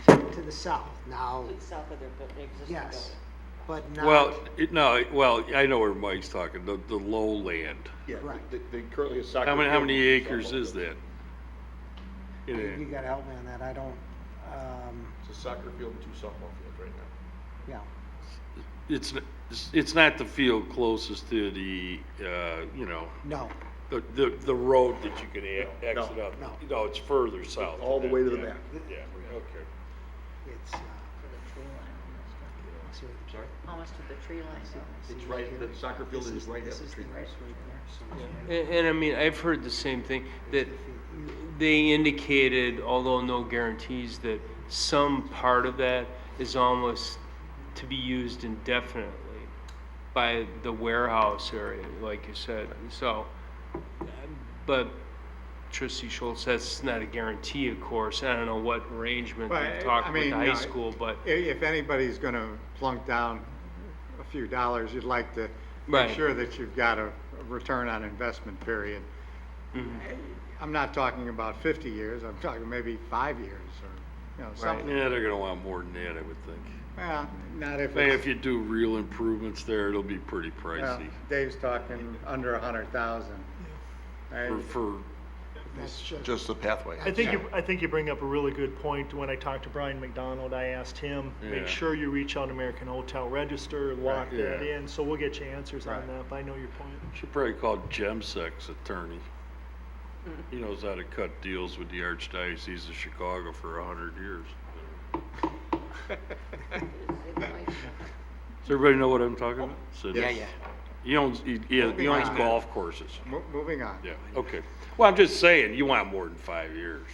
to the south. Now, To the south of their existing yes, building. but not. Well, I know where Mike's talking, the lowland. Yeah, Right. they currently have soccer. How many field, acres softball is field. that? You gotta help me on that. I don't, It's a soccer field and 2 softball fields right now. yeah, It's not the field closest to the, no. the road that you can exit up. No. No, it's further south. All the way to the Yeah, back. Yeah, okay. It's, Sorry? Almost to the tree line. It's right, the soccer field is right at the tree line. And I mean, I've heard the same thing, that they indicated, although no guarantees, that some part of that is almost to be used indefinitely by the warehouse area, like you said. So, but Trustee Schultz, that's not a guarantee, of course. I don't know what arrangement they talked with the high school, but. If anybody's gonna plunk down a few dollars, you'd like to Right. make sure that you've got a return on investment period. I'm not talking about 50 years, I'm talking maybe 5 years or, something. Yeah, they're gonna want more than that, I would think. Well, not if Hey, it's, if you do real improvements there, it'll be pretty well, pricey. Dave's talking under 100,000. For That's Just the pathway. I think you bring up a really good point. When I talked to Brian McDonald, I asked him, Yeah. make sure you reach out to American Hotel Register, lock Right. that Yeah. in, so we'll get you answers on Right. that, but I know your point. should probably call Gemsec's attorney. He knows how to cut deals with the Archdiocese of Chicago for 100 years. Does everybody know what I'm talking about? Sid? Yeah. He owns golf courses. Moving on. Yeah, okay. Well, I'm just saying, you want more than 5 years,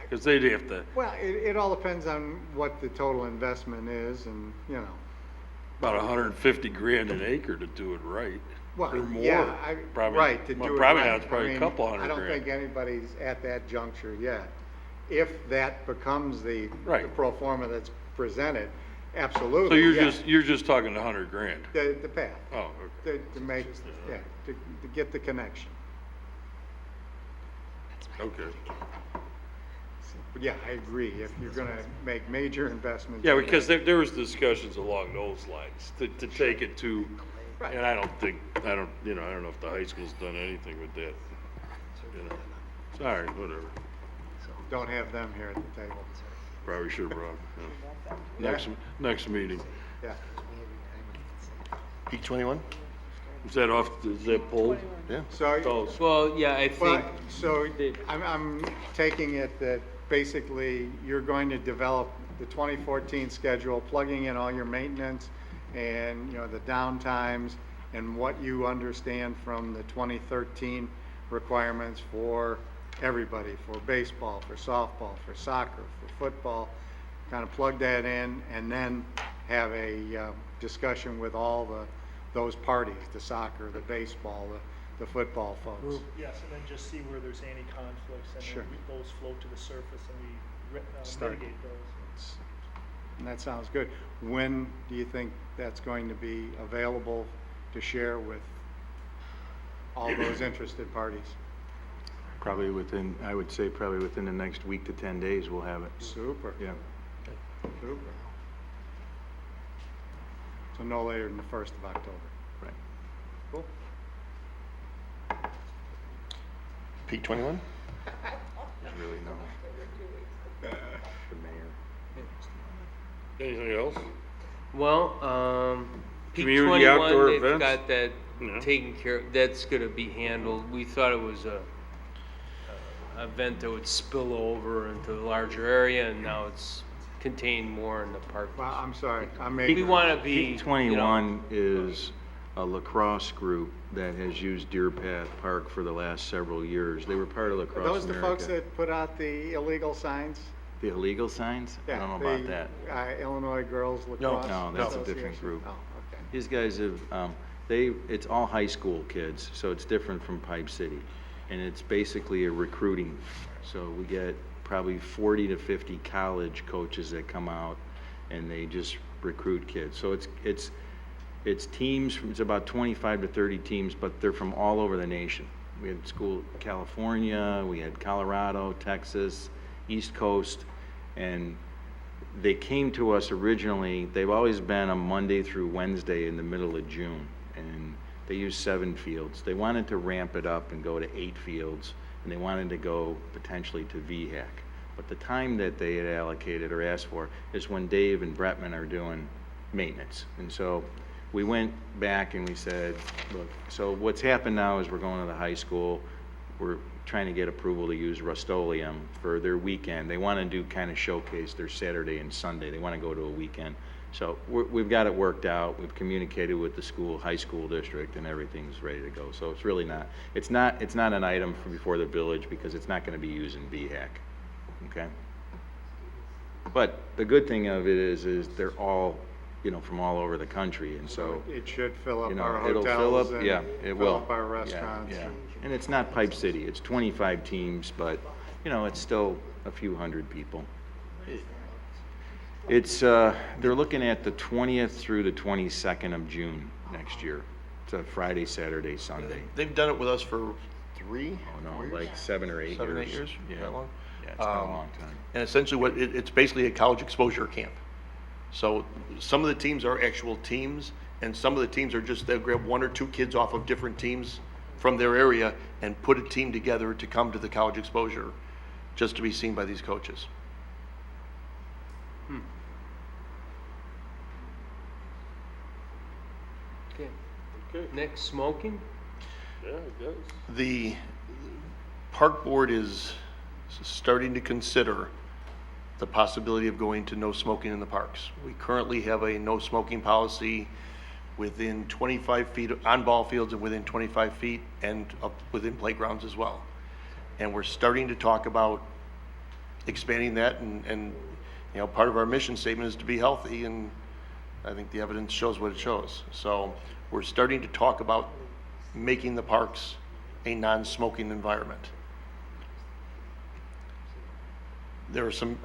because they'd have to, Well, it all depends on what the total investment is and, about 150 grand an acre to do it right. Well, Or more. yeah, Probably- right, to do well, it probably right. not, it's probably I a mean, couple hundred I don't grand. think anybody's at that juncture yet. If that becomes the Right. pro forma that's presented, absolutely. So yeah. you're just talking 100 grand? The path, Oh, okay. to make, to get the connection. Okay. But yeah, I agree, if you're gonna make major investments. Yeah, because there was discussions along those lines, to take it to, Right. and I don't know if the high school's done anything with that. Sorry, whatever. Don't have them here at the table. Probably should have brought, next meeting. Yeah. Peak 21? Is that pulled? Yeah. So, Well, yeah, I think. well, so I'm taking it that basically you're going to develop the 2014 schedule, plugging in all your maintenance and, the downtimes and what you understand from the 2013 requirements for everybody, for baseball, for softball, for soccer, for football, kind of plug that in and then have a discussion with all those parties, the soccer, the baseball, the football folks. Yes, and then just see where there's any conflicts, and Sure. then those float to the surface and we Start. mitigate those. and that sounds good. When do you think that's going to be available to share with all those interested parties? Probably within, I would say probably within the next week to 10 days, we'll have it. Super, Yeah. super. So no later than the 1st of October. Right. Cool. Peak 21? Really no. The mayor. Anything else? Well, Peak Community outdoor 21, they've events? got that Yeah. taken care of. That's gonna be handled. We thought it was a event that would spill over into a larger area, and now it's contained more in the park. Well, I'm sorry, I'm We making, wanna be, Peak you know, 21 is a lacrosse group that has used Deer Path Park for the last several years. They were part of are Lacrosse those America. the folks that put out the illegal signs? The illegal signs? I don't know about that. Illinois Girls Lacrosse No, that's a different Association? group. Oh, okay. These guys have, it's all high school kids, so it's different from Pipe City. And it's basically a recruiting. So we get probably 40 to 50 college coaches that come out and they just recruit kids. So it's teams, it's about 25 to 30 teams, but they're from all over the nation. We had school California, we had Colorado, Texas, East Coast, and they came to us originally, they've always been a Monday through Wednesday in the middle of June, and they use 7 fields. They wanted to ramp it up and go to 8 fields, and they wanted to go potentially to VHAC. But the time that they had allocated or asked for is when Dave and Bretman are doing maintenance. And so we went back and we said, look, so what's happened now is we're going to the high school, we're trying to get approval to use Rust-Oleum for their weekend. They want to do kind of showcase their Saturday and Sunday. They want to go to a weekend. So we've got it worked out. We've communicated with the school, high school district, and everything's ready to go. So it's really not, it's not an item for before the village because it's not going to be used in VHAC, okay? But the good thing of it is they're all, you know, from all over the country, and so, It should fill up you know, our it'll fill hotels up, and yeah, it fill will. up our Yeah, restaurants. yeah. And it's not Pipe City, it's 25 teams, but, you know, it's still a few hundred people. It's, they're looking at the 20th through the 22nd of June next year. It's a Friday, Saturday, Sunday. They've done it with us for 3? Oh, no, like 7 or 8 years. 7 or 8 years? Yeah. That long? Yeah, it's been a long time. And essentially it's basically a college exposure camp. So some of the teams are actual teams, and some of the teams are just, they'll grab 1 or 2 kids off of different teams from their area and put a team together to come to the college exposure, just to be seen by these coaches. okay. Okay. Next, smoking? Yeah, I guess. The park board is starting to consider the possibility of going to no smoking in the parks. We currently have a no smoking policy within 25 feet on ball fields and within 25 feet and up within playgrounds as well. And we're starting to talk about expanding that and you know, part of our mission statement is to be healthy, and I think the evidence shows what it shows. So we're starting to talk about making the parks a non-smoking environment. There are some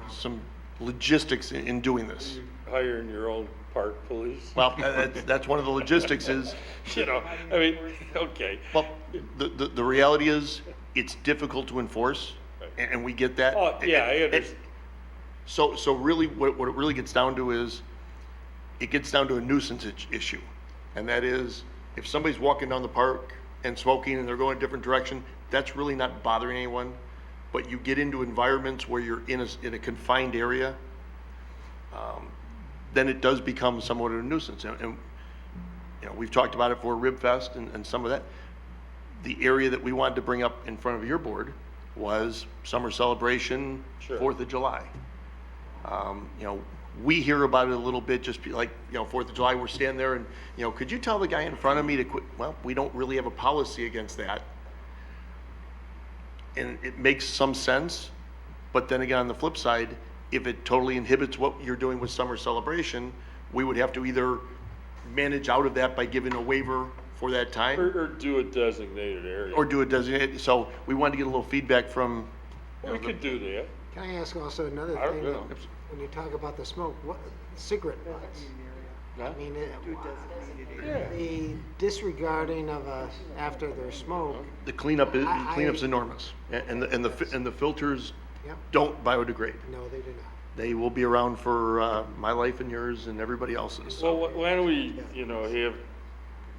logistics in doing this. Hiring your own park police? Well, that's one of the logistics is, You know, I mean, okay. well, the reality is, it's difficult to enforce, and we get that. Oh, yeah, I understand. So really, what it really gets down to is, it gets down to a nuisance issue. And that is, if somebody's walking down the park and smoking and they're going a different direction, that's really not bothering anyone. But you get into environments where you're in a confined area, then it does become somewhat of a nuisance. And you know, we've talked about it for Rib Fest and some of that. The area that we wanted to bring up in front of your board was summer celebration, Sure. 4th of July. You know, we hear about it a little bit, just like, you know, 4th of July, we're standing there and, you know, could you tell the guy in front of me to quit? Well, we don't really have a policy against that. And it makes some sense, but then again, on the flip side, if it totally inhibits what you're doing with summer celebration, we would have to either manage out of that by giving a waiver for that time, Or do a designated area. or do a designated, so we wanted to get a little feedback from, We could do that. Can I ask also another I don't thing? know. When you talk about the smoke, what, cigarette butts. Huh? I mean, Do a designated area. the disregarding of after their smoke, The cleanup is, I- cleanup's enormous, and the filters Yep. don't biodegrade. no, they do not. They will be around for my life and yours and everybody else's. Well, why don't we, have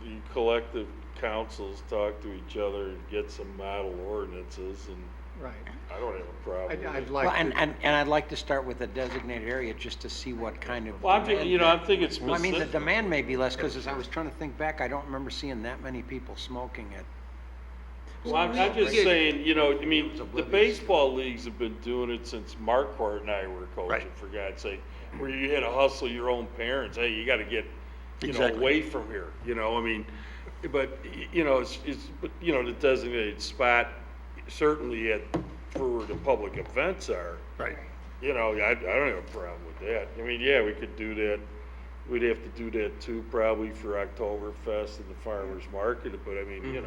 the collective councils talk to each other and get some model ordinances, and Right. I don't have a problem with I'd it. like Well, to. and I'd like to start with a designated area just to see what kind of. Well, I'm demand thinking, I'm thinking Well, I mean, the specific. demand may be less, because as I was trying to think back, I don't remember seeing that many people smoking it. Well, I'm just saying, I mean, the baseball leagues have been doing it since Marquardt and I were coaching, Right. for God's sake, where you had to hustle your own parents, hey, you gotta get, Exactly. away from here, I mean, but, the designated spot, certainly for where the public events are. Right. I don't have a problem with that. I mean, yeah, we could do that. We'd have to do that too, probably for Oktoberfest and the farmer's market, but I mean,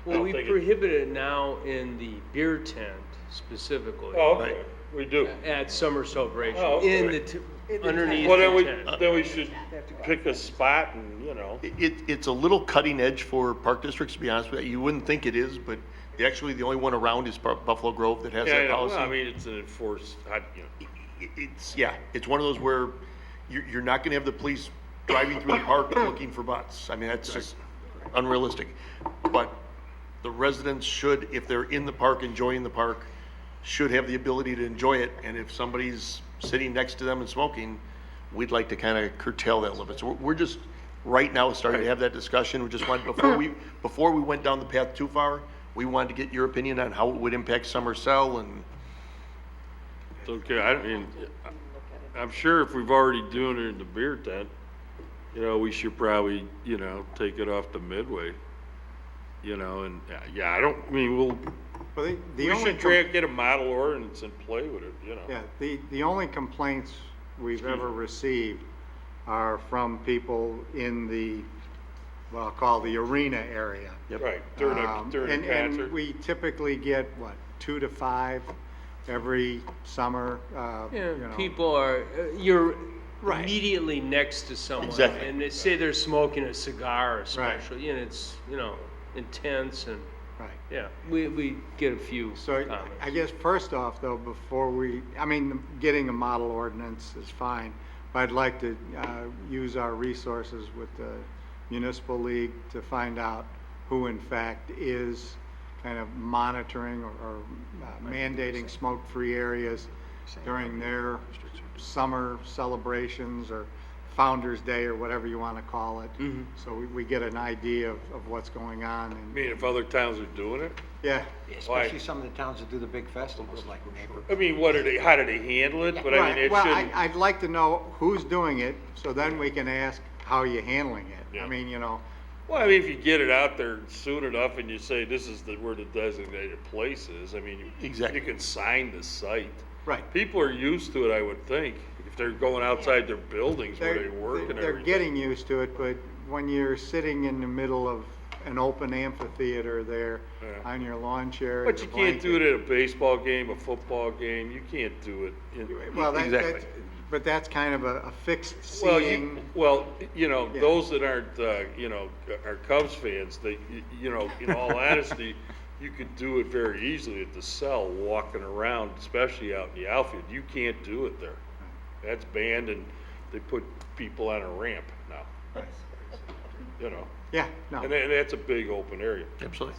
Well, I we don't think prohibit it now in the beer tent specifically. Oh, okay, we do. At summer celebration, Oh, okay. in the, underneath Well, the tent. then we should pick a spot and, It's a little cutting edge for park districts, to be honest with you. You wouldn't think it is, but actually the only one around is Buffalo Grove that has Yeah, I that know. policy. Well, I mean, it's an enforced, It's one of those where you're not gonna have the police driving through the park looking for butts. I mean, that's just unrealistic. But the residents should, if they're in the park, enjoying the park, should have the ability to enjoy it. And if somebody's sitting next to them and smoking, we'd like to kind of curtail that a little bit. So we're just, right now, starting to have that discussion. We just wanted, before we went down the path too far, we wanted to get your opinion on how it would impact summer cell and. it's okay. I mean, I'm sure if we've already doing it in the beer tent, we should probably, take it off the midway. And, yeah, I mean, Well, the we only should get a model ordinance and play with it, Yeah, the only complaints we've ever received are from people in the, what I'll call the arena area. Right, during a And concert. we typically get, 2 to 5 every summer, Yeah, people are, you're Right. immediately next to someone. Exactly. And they say they're smoking a cigar especially, and it's, intense and, Right. yeah, we get a few So comments. I guess first off though, getting a model ordinance is fine, but I'd like to use our resources with the municipal league to find out who in fact is kind of monitoring or mandating smoke-free areas during their summer celebrations or Founder's Day or whatever you want to call it. So we get an idea of what's going on I and, mean, if other towns are doing it, yeah. Especially some of the towns that do the big festivals like Neighbor. I mean, how do they handle it? But I mean, Right, it well, shouldn't. I'd like to know who's doing it, so then we can ask how you're handling it. Yeah. I mean, Well, I mean, if you get it out there soon enough and you say this is where the designated place is, I mean, Exactly. you can sign the site. right. People are used to it, I would think, if they're going outside their buildings where they work and They're everything. getting used to it, but when you're sitting in the middle of an open amphitheater there Yeah. on your lawn chair. But and you your can't do it blanket. at a baseball game, a football game, you can't do it in. Well, Exactly. but that's kind of a fixed Well, seating. Yeah. Yeah. Those that aren't, are Cubs fans, in all honesty, you could do it very easily at the cell, walking around, especially out in the outfield. You can't do it there. That's banned, and they put people on a ramp now. Yeah, no. And that's a big open area. Absolutely.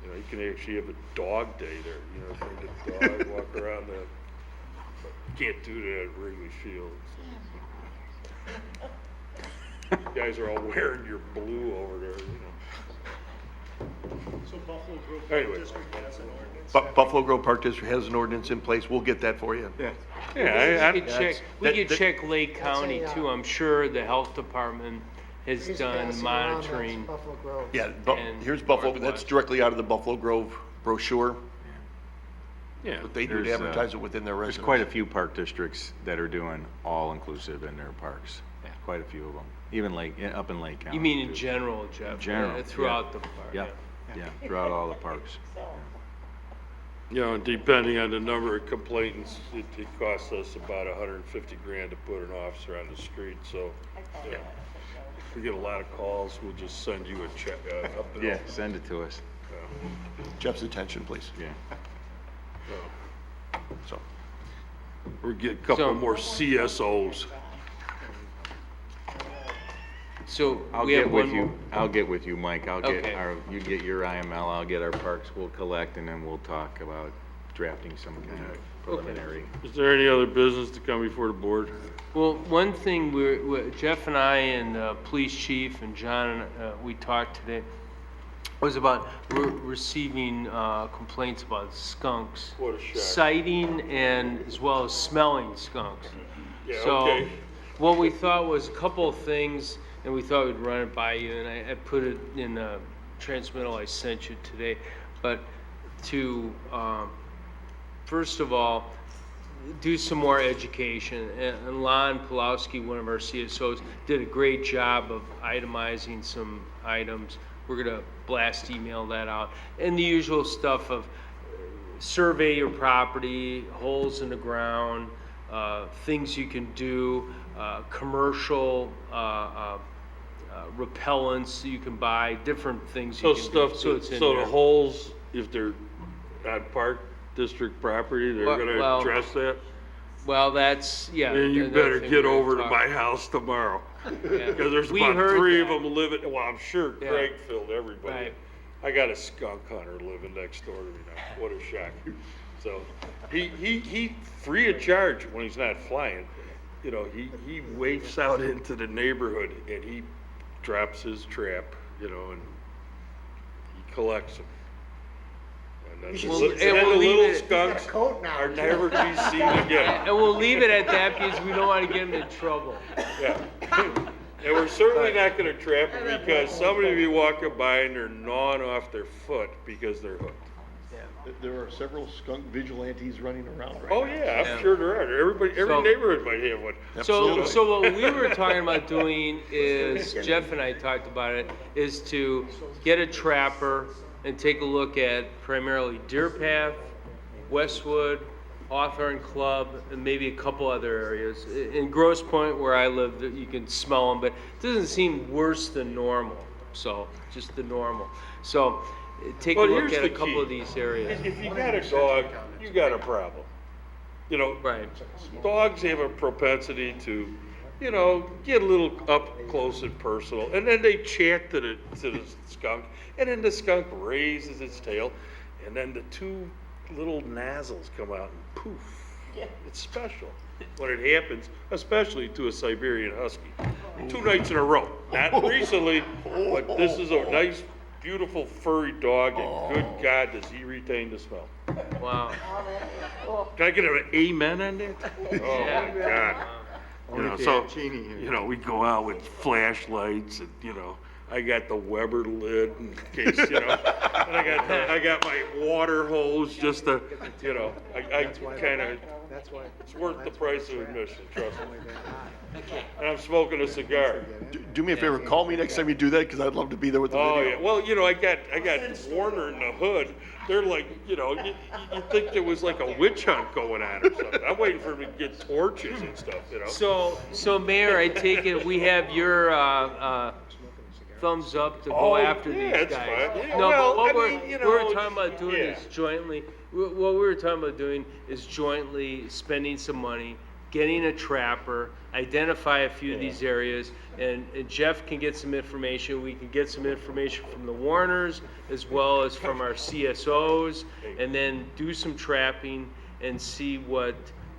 You can actually have a dog day there, bring the dog, walk around the, you can't do that at Wrigley Field. You guys are all wearing your blue over there, So Buffalo Grove Anyway. District has an ordinance. Buffalo Grove Park District has an ordinance in place. We'll get that for you. Yeah. Yeah, We could check, we that- could check Lake County a, too. I'm sure the health department has He's done passing around, that's monitoring. Buffalo Grove. Yeah, And here's Buffalo, that's Northwest. directly out of the Buffalo Grove brochure, yeah. but they do to There's, advertise it within their There's residence. quite a few park districts that are doing all-inclusive in their parks. Quite a few of them, even up in Lake County. You mean in too. general, Jeff? General, Throughout yeah. the park? Yeah, yeah, throughout all the parks. You know, and depending on the number of complainants, it costs us about 150 grand to put an officer on the street, so. Yeah. If we get a lot of calls, we'll just send you a check, a bill. Yeah, send it to us. Jeff's attention, please. Yeah. So, We're getting a couple So- more CSOs. So I'll we get have with one you, more. I'll get with you, Mike. I'll get Okay. you get your IML, I'll get our parks, we'll collect, and then we'll talk about drafting some kind of preliminary. Is there any other business to come before the board? Well, one thing Jeff and I and police chief and John, we talked today, was about receiving complaints about skunks. What a shock. Sighting and as well as smelling skunks. Yeah, So okay. what we thought was a couple of things, and we thought we'd run it by you, and I put it in the transmittal I sent you today. But to, first of all, do some more education. And Lon Pulowski, one of our CSOs, did a great job of itemizing some items. We're gonna blast email that out. And the usual stuff of survey your property, holes in the ground, things you can do, commercial repellents you can buy, different things So you can do. stuff, So it's in so there. the holes, if they're on Park District property, they're gonna Well, address that? Well, that's, yeah. And you another better thing get we're gonna over to talk my about. house tomorrow. Yeah. Because there's We about heard 3 of that. them living, well, I'm sure Yeah. Craig filled everybody. Right. I got a skunk hunter living next door to me now. What a shock. So, he free of charge when he's not flying. You know, he waifs out into the neighborhood and he drops his trap, you know, and he collects them. And then should the see- li- and and we'll the leave little it- He's got a skunks coat now. are never to be seen again. And we'll leave it at that because we don't want to get him in trouble. Yeah. And we're certainly not gonna trap them because somebody will be walking by and they're gnawing off their foot because they're hooked. there are several skunk vigilantes running around right now. Oh, yeah, I'm sure there are. Every So- neighborhood might have one. So what we were talking about doing is, Jeff and I talked about it, is to get a trapper and take a look at primarily Deer Path, Westwood, Hawthorne Club, and maybe a couple other areas. In Grosse Pointe, where I live, you can smell them, but it doesn't seem worse than normal. So, just the normal. So, take a Well, look here's at the a couple key. of these areas. If you got a dog, you got a problem. You know, Right. dogs have a propensity to, you know, get a little up close and personal, and then they chat to the skunk, and then the skunk raises its tail, and then the 2 little nozzles come out and poof. It's special when it happens, especially to a Siberian Husky. 2 nights in a row. Not recently, but this is a nice, beautiful, furry dog, and good God, does he retain the smell. Wow. Can I get an amen on that? Oh, Yeah. my God. You know, so, you know, we go out with flashlights and, you know, I got the Weber lid in case, you know, and I got my water hose just to, you know, I kind of, That's why. it's worth the price of admission, trust me. And I'm smoking a cigar. Do me a favor, call me next time you do that, because I'd love to be there with the Oh, video. yeah, well, you know, I got Warner in the hood. They're like, you know, you think there was like a witch hunt going on or something. I'm waiting for them to get torches and stuff, you know? So Mayor, I take it we have your thumbs up to go after yeah, these it's guys. fine. Yeah, No, well, but what I we're, mean, you we're know, talking about doing yeah. is jointly, what we were talking about doing is jointly spending some money, getting a trapper, identify a few of these areas, and Jeff can get some information. We can get some information from the Warners as well as from our CSOs, and then do some trapping and see what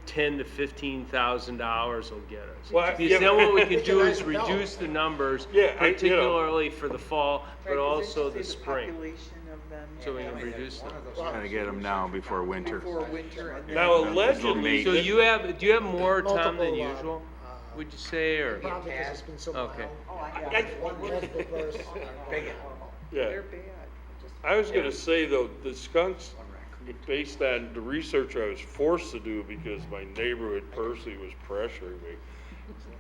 $10,000 to $15,000 will get us. Well, Because yeah, then what we can do Nice is to know. reduce the numbers, Yeah, I- you know. particularly for the fall, but Right, 'cause also they the say spring, population of them. so we can reduce them. Trying to get them now before winter. Before winter and then. Now, allegedly, So do you have more, Tom, than Multiple, usual, would you say, or? Probably because it's been so Okay. mild. One multiple burst. yeah. They're bad. I was gonna say though, the skunks, based on the research I was forced to do because my neighborhood person was pressuring me,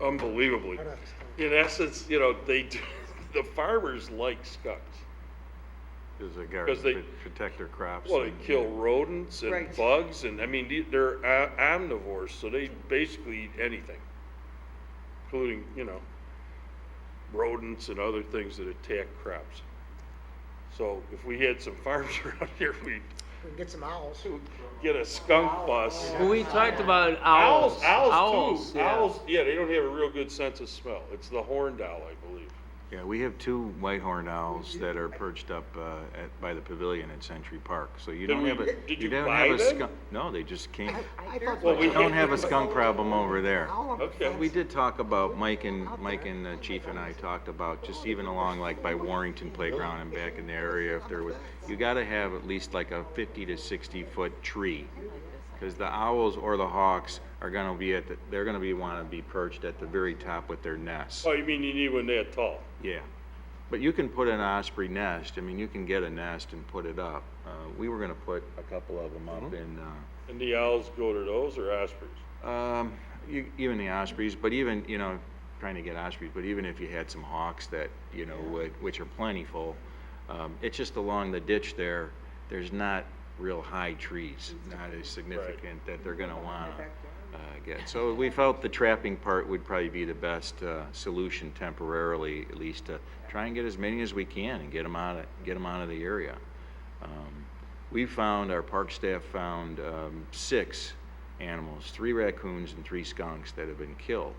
unbelievably. In essence, you know, the farmers like skunks. As a guard, 'Cause they- protect their crops. Well, they and- kill rodents and Right. bugs, and, I mean, they're omnivores, so they basically eat anything, including, rodents and other things that attack crops. So if we had some farms around here, we'd We can get some owls. get a skunk bus. Well, we talked about owls. Owls too. yeah. Owls, yeah, they don't have a real good sense of smell. It's the horned owl, I believe. Yeah, we have 2 white-horned owls that are perched up by the pavilion at Century Park. So you don't have a, Did you you don't buy have a them? skunk. No, they just came. I thought Well, we We don't had- have a skunk problem over there. Okay. We did talk about, Mike and the chief and I talked about just even along like by Warrington Playground and back in the area, if there was, you gotta have at least like a 50 to 60-foot tree. Because the owls or the hawks are gonna be wanna be perched at the very top with their nests. Oh, you mean you need one that tall? Yeah. But you can put an osprey nest, I mean, you can get a nest and put it up. We were gonna put a couple of them up in, And the owls go to those or ospreys? even the ospreys, but even, trying to get ospreys, but even if you had some hawks that, which are plentiful, it's just along the ditch there, there's not real high trees, not as significant that they're gonna wanna get. So we felt the trapping part would probably be the best solution temporarily, at least to try and get as many as we can and get them out of the area. Our park staff found 6 animals, 3 raccoons and 3 skunks that have been killed.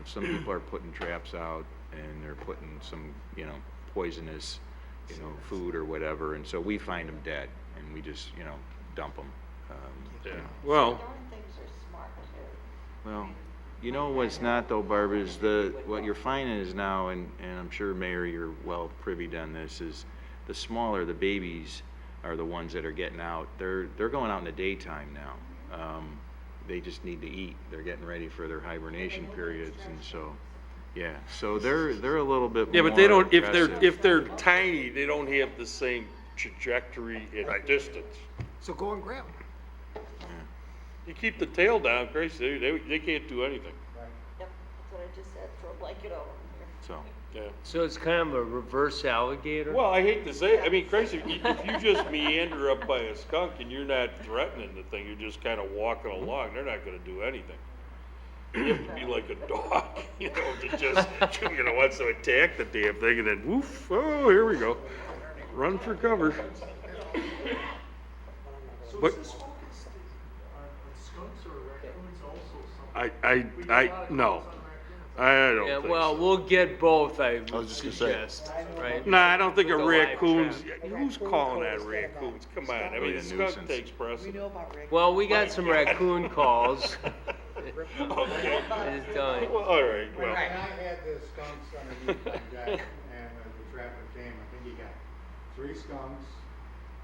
Some people are putting traps out and they're putting some, poisonous, food or whatever, and so we find them dead and we just, dump them. Yeah. Well, Darn things are smart too. Well, what's not though, Barb, is what you're finding is now, and I'm sure Mayor, you're well privy to this, is the smaller, the babies are the ones that are getting out. They're going out in the daytime now. They just need to eat. They're getting ready for their hibernation periods, and so, yeah. So they're a little bit yeah, more but they don't, aggressive. if they're tiny, they don't have the same trajectory at distance. So go and grab them. You keep the tail down, Grace, they can't do anything. Yep, that's what I just said, throw a blanket over them. So. Yeah. So it's kind of a reverse alligator? Well, I hate to say it, I mean, crazy, if you just meander up by a skunk and you're not threatening the thing, you're just kind of walking along, they're not gonna do anything. You have to be like a dog, to just, wants to attack the damn thing and then woof, oh, here we go. Run for cover. But no, I don't Yeah, think well, so. we'll get both, I was would just gonna say. suggest, right? Nah, I don't think a With the live raccoon's, trap. who's calling that raccoons? Come on, I mean, Really the a skunk nuisance. takes We precedent. know about raccoons. Well, we got some raccoon calls. Okay. I just telling you. Well, all right, well, When I had the skunks underneath my deck and the trapper came, I think he got 3 skunks,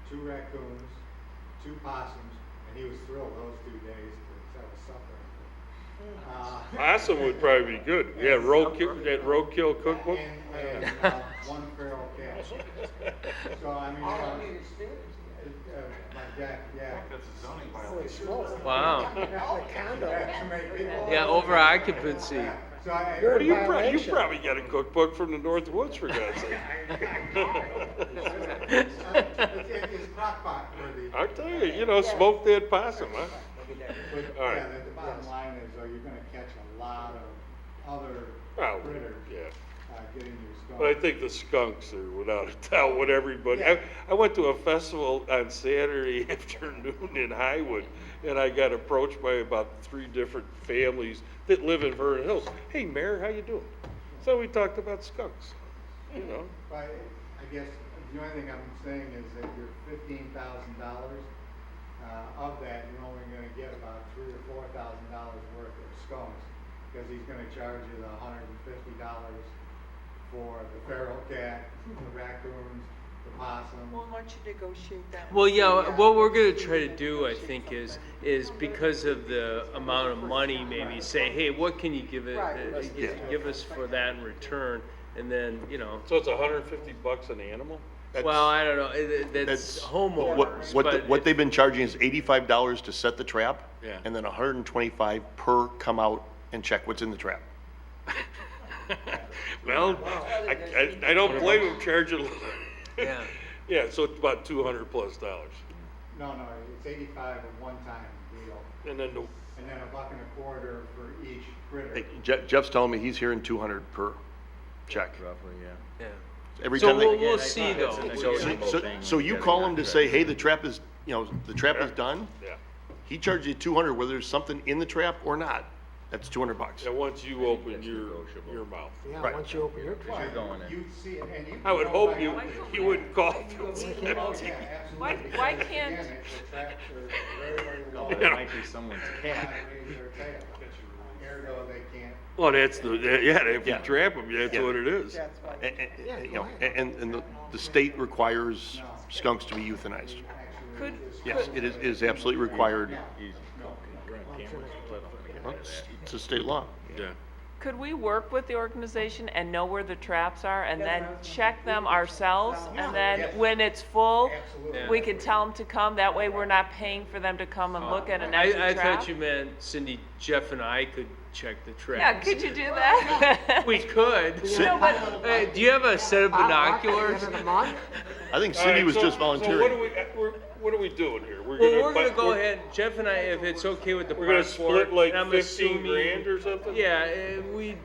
2 raccoons, 2 possums, and he was thrilled those 2 days to have a supper. possum would probably be good. Yeah, that roadkill cookbook. And 1 feral cat. So, I mean, my deck, yeah. That's a zoning violation. Wow. Condo. Yeah, over occupancy. So I, Well, you probably got a cookbook from the North Woods, for God's sake. it's crock pot worthy. I'll tell you, smoke that possum, huh? But, All right. yeah, the bottom line is, though, you're gonna catch a lot of other Well, critters, yeah. getting your skunk. But I think the skunks are without a doubt what everybody, Yeah. I went to a festival on Saturday afternoon in Highwood, and I got approached by about 3 different families that live in Vernon Hills. Hey, Mayor, how you doing? So we talked about skunks, But I guess the only thing I'm saying is that your $15,000, of that, you're only gonna get about $3,000 or $4,000 worth of skunks, because he's gonna charge you the $150 for the feral cat, the raccoons, the possum. Well, why don't you negotiate that? Well, yeah, what we're gonna try to do, I think, is because of the amount of money, maybe say, hey, what can you give give us for that in return? And then, So it's $150 an animal? well, I don't know, that's homeowners, but What they've been charging is $85 to set the trap. Yeah. And then $125 per come out and check what's in the trap. Well, I don't blame them charging. yeah. Yeah, so it's about $200 plus. No, it's 85 a one-time deal, And then and then $1.25 for each critter. Hey, Jeff's telling me he's hearing 200 per check. Roughly, yeah. Yeah. Every So time they. we'll see though. So you call him to say, hey, the trap is, the trap is done? Yeah. He charges you 200 whether there's something in the trap or not. That's $200. And once you open your mouth. Yeah, Right. once you open your Because you're going in. You see it, and you. I would can hope go by you wouldn't call. Oh, yeah, absolutely. Why Because can't- again, the tracks are very, very low. It might be someone's cat. Raise their tail. Ergo, they can't. Well, that's if you trap them, that's what it is. That's why. And the state requires skunks to be euthanized. Could, Yes, it is absolutely required. Easy. We're on camera. Well, It's a state law. Yeah. could we work with the organization and know where the traps are and then check them ourselves? And then when it's full, we can tell them to come, that way we're not paying for them to come and look at an empty I trap? thought you meant, Cindy, Jeff and I could check the Yeah, traps. could you do that? We could. No, but, Hey, do you have a set of binoculars? I think Cindy was just volunteering. What are we doing here? Well, we're gonna go ahead, Jeff and I, if it's okay with the We're gonna park board. split like and I'm 15 assuming- grand or something? Yeah, we'd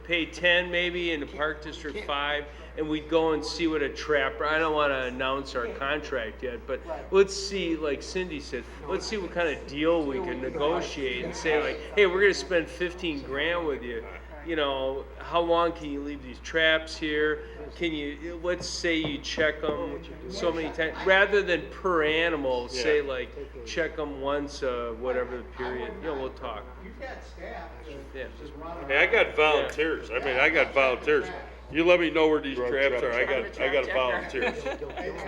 pay 10 maybe in the Park District 5, and we'd go and see what a trapper, I don't wanna announce our contract yet, but let's see, like Cindy said, let's see what kind of deal we can negotiate and say like, hey, we're gonna spend 15 grand with you. You know, how long can you leave these traps here? Can you, let's say you check them so many times, rather than per animal, say like, check them once, whatever the period, we'll talk. You've got staff Yeah. just running. Hey, I got volunteers. I got volunteers. You let me know where these traps are. I got volunteers.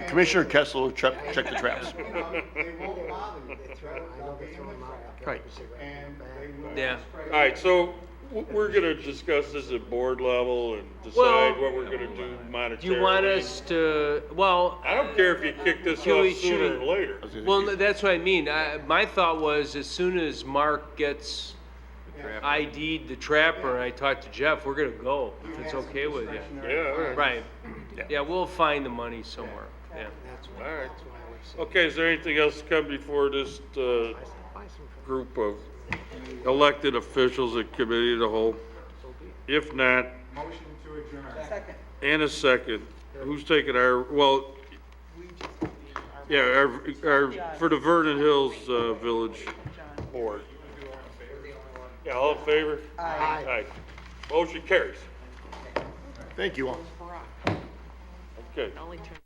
Commissioner Kessler will check the traps. They won't bother you. They'll be in the trap. Right. And they will. Yeah. spray. All right, so we're gonna discuss this at board level and Well, decide what we're gonna do monetarily. Do you want us to, well, I don't care if you kick this Can we- off should sooner we- or later. well, that's what I mean. My thought was as soon as Mark gets ID'd the trapper and I talked to Jeff, we're gonna go, if it's okay with you. Yeah, all right. Right. Yeah, we'll find the money somewhere, yeah. All right. Okay, is there anything else to come before this group of elected officials and committee of the whole? If not, Motion to adjourn. Second. and a second, who's taking our, well, yeah, our, for the Vernon Hills Village Board. Yeah, all in favor? Aye. Aye. Motion carries. Thank you all. Okay. Only turn.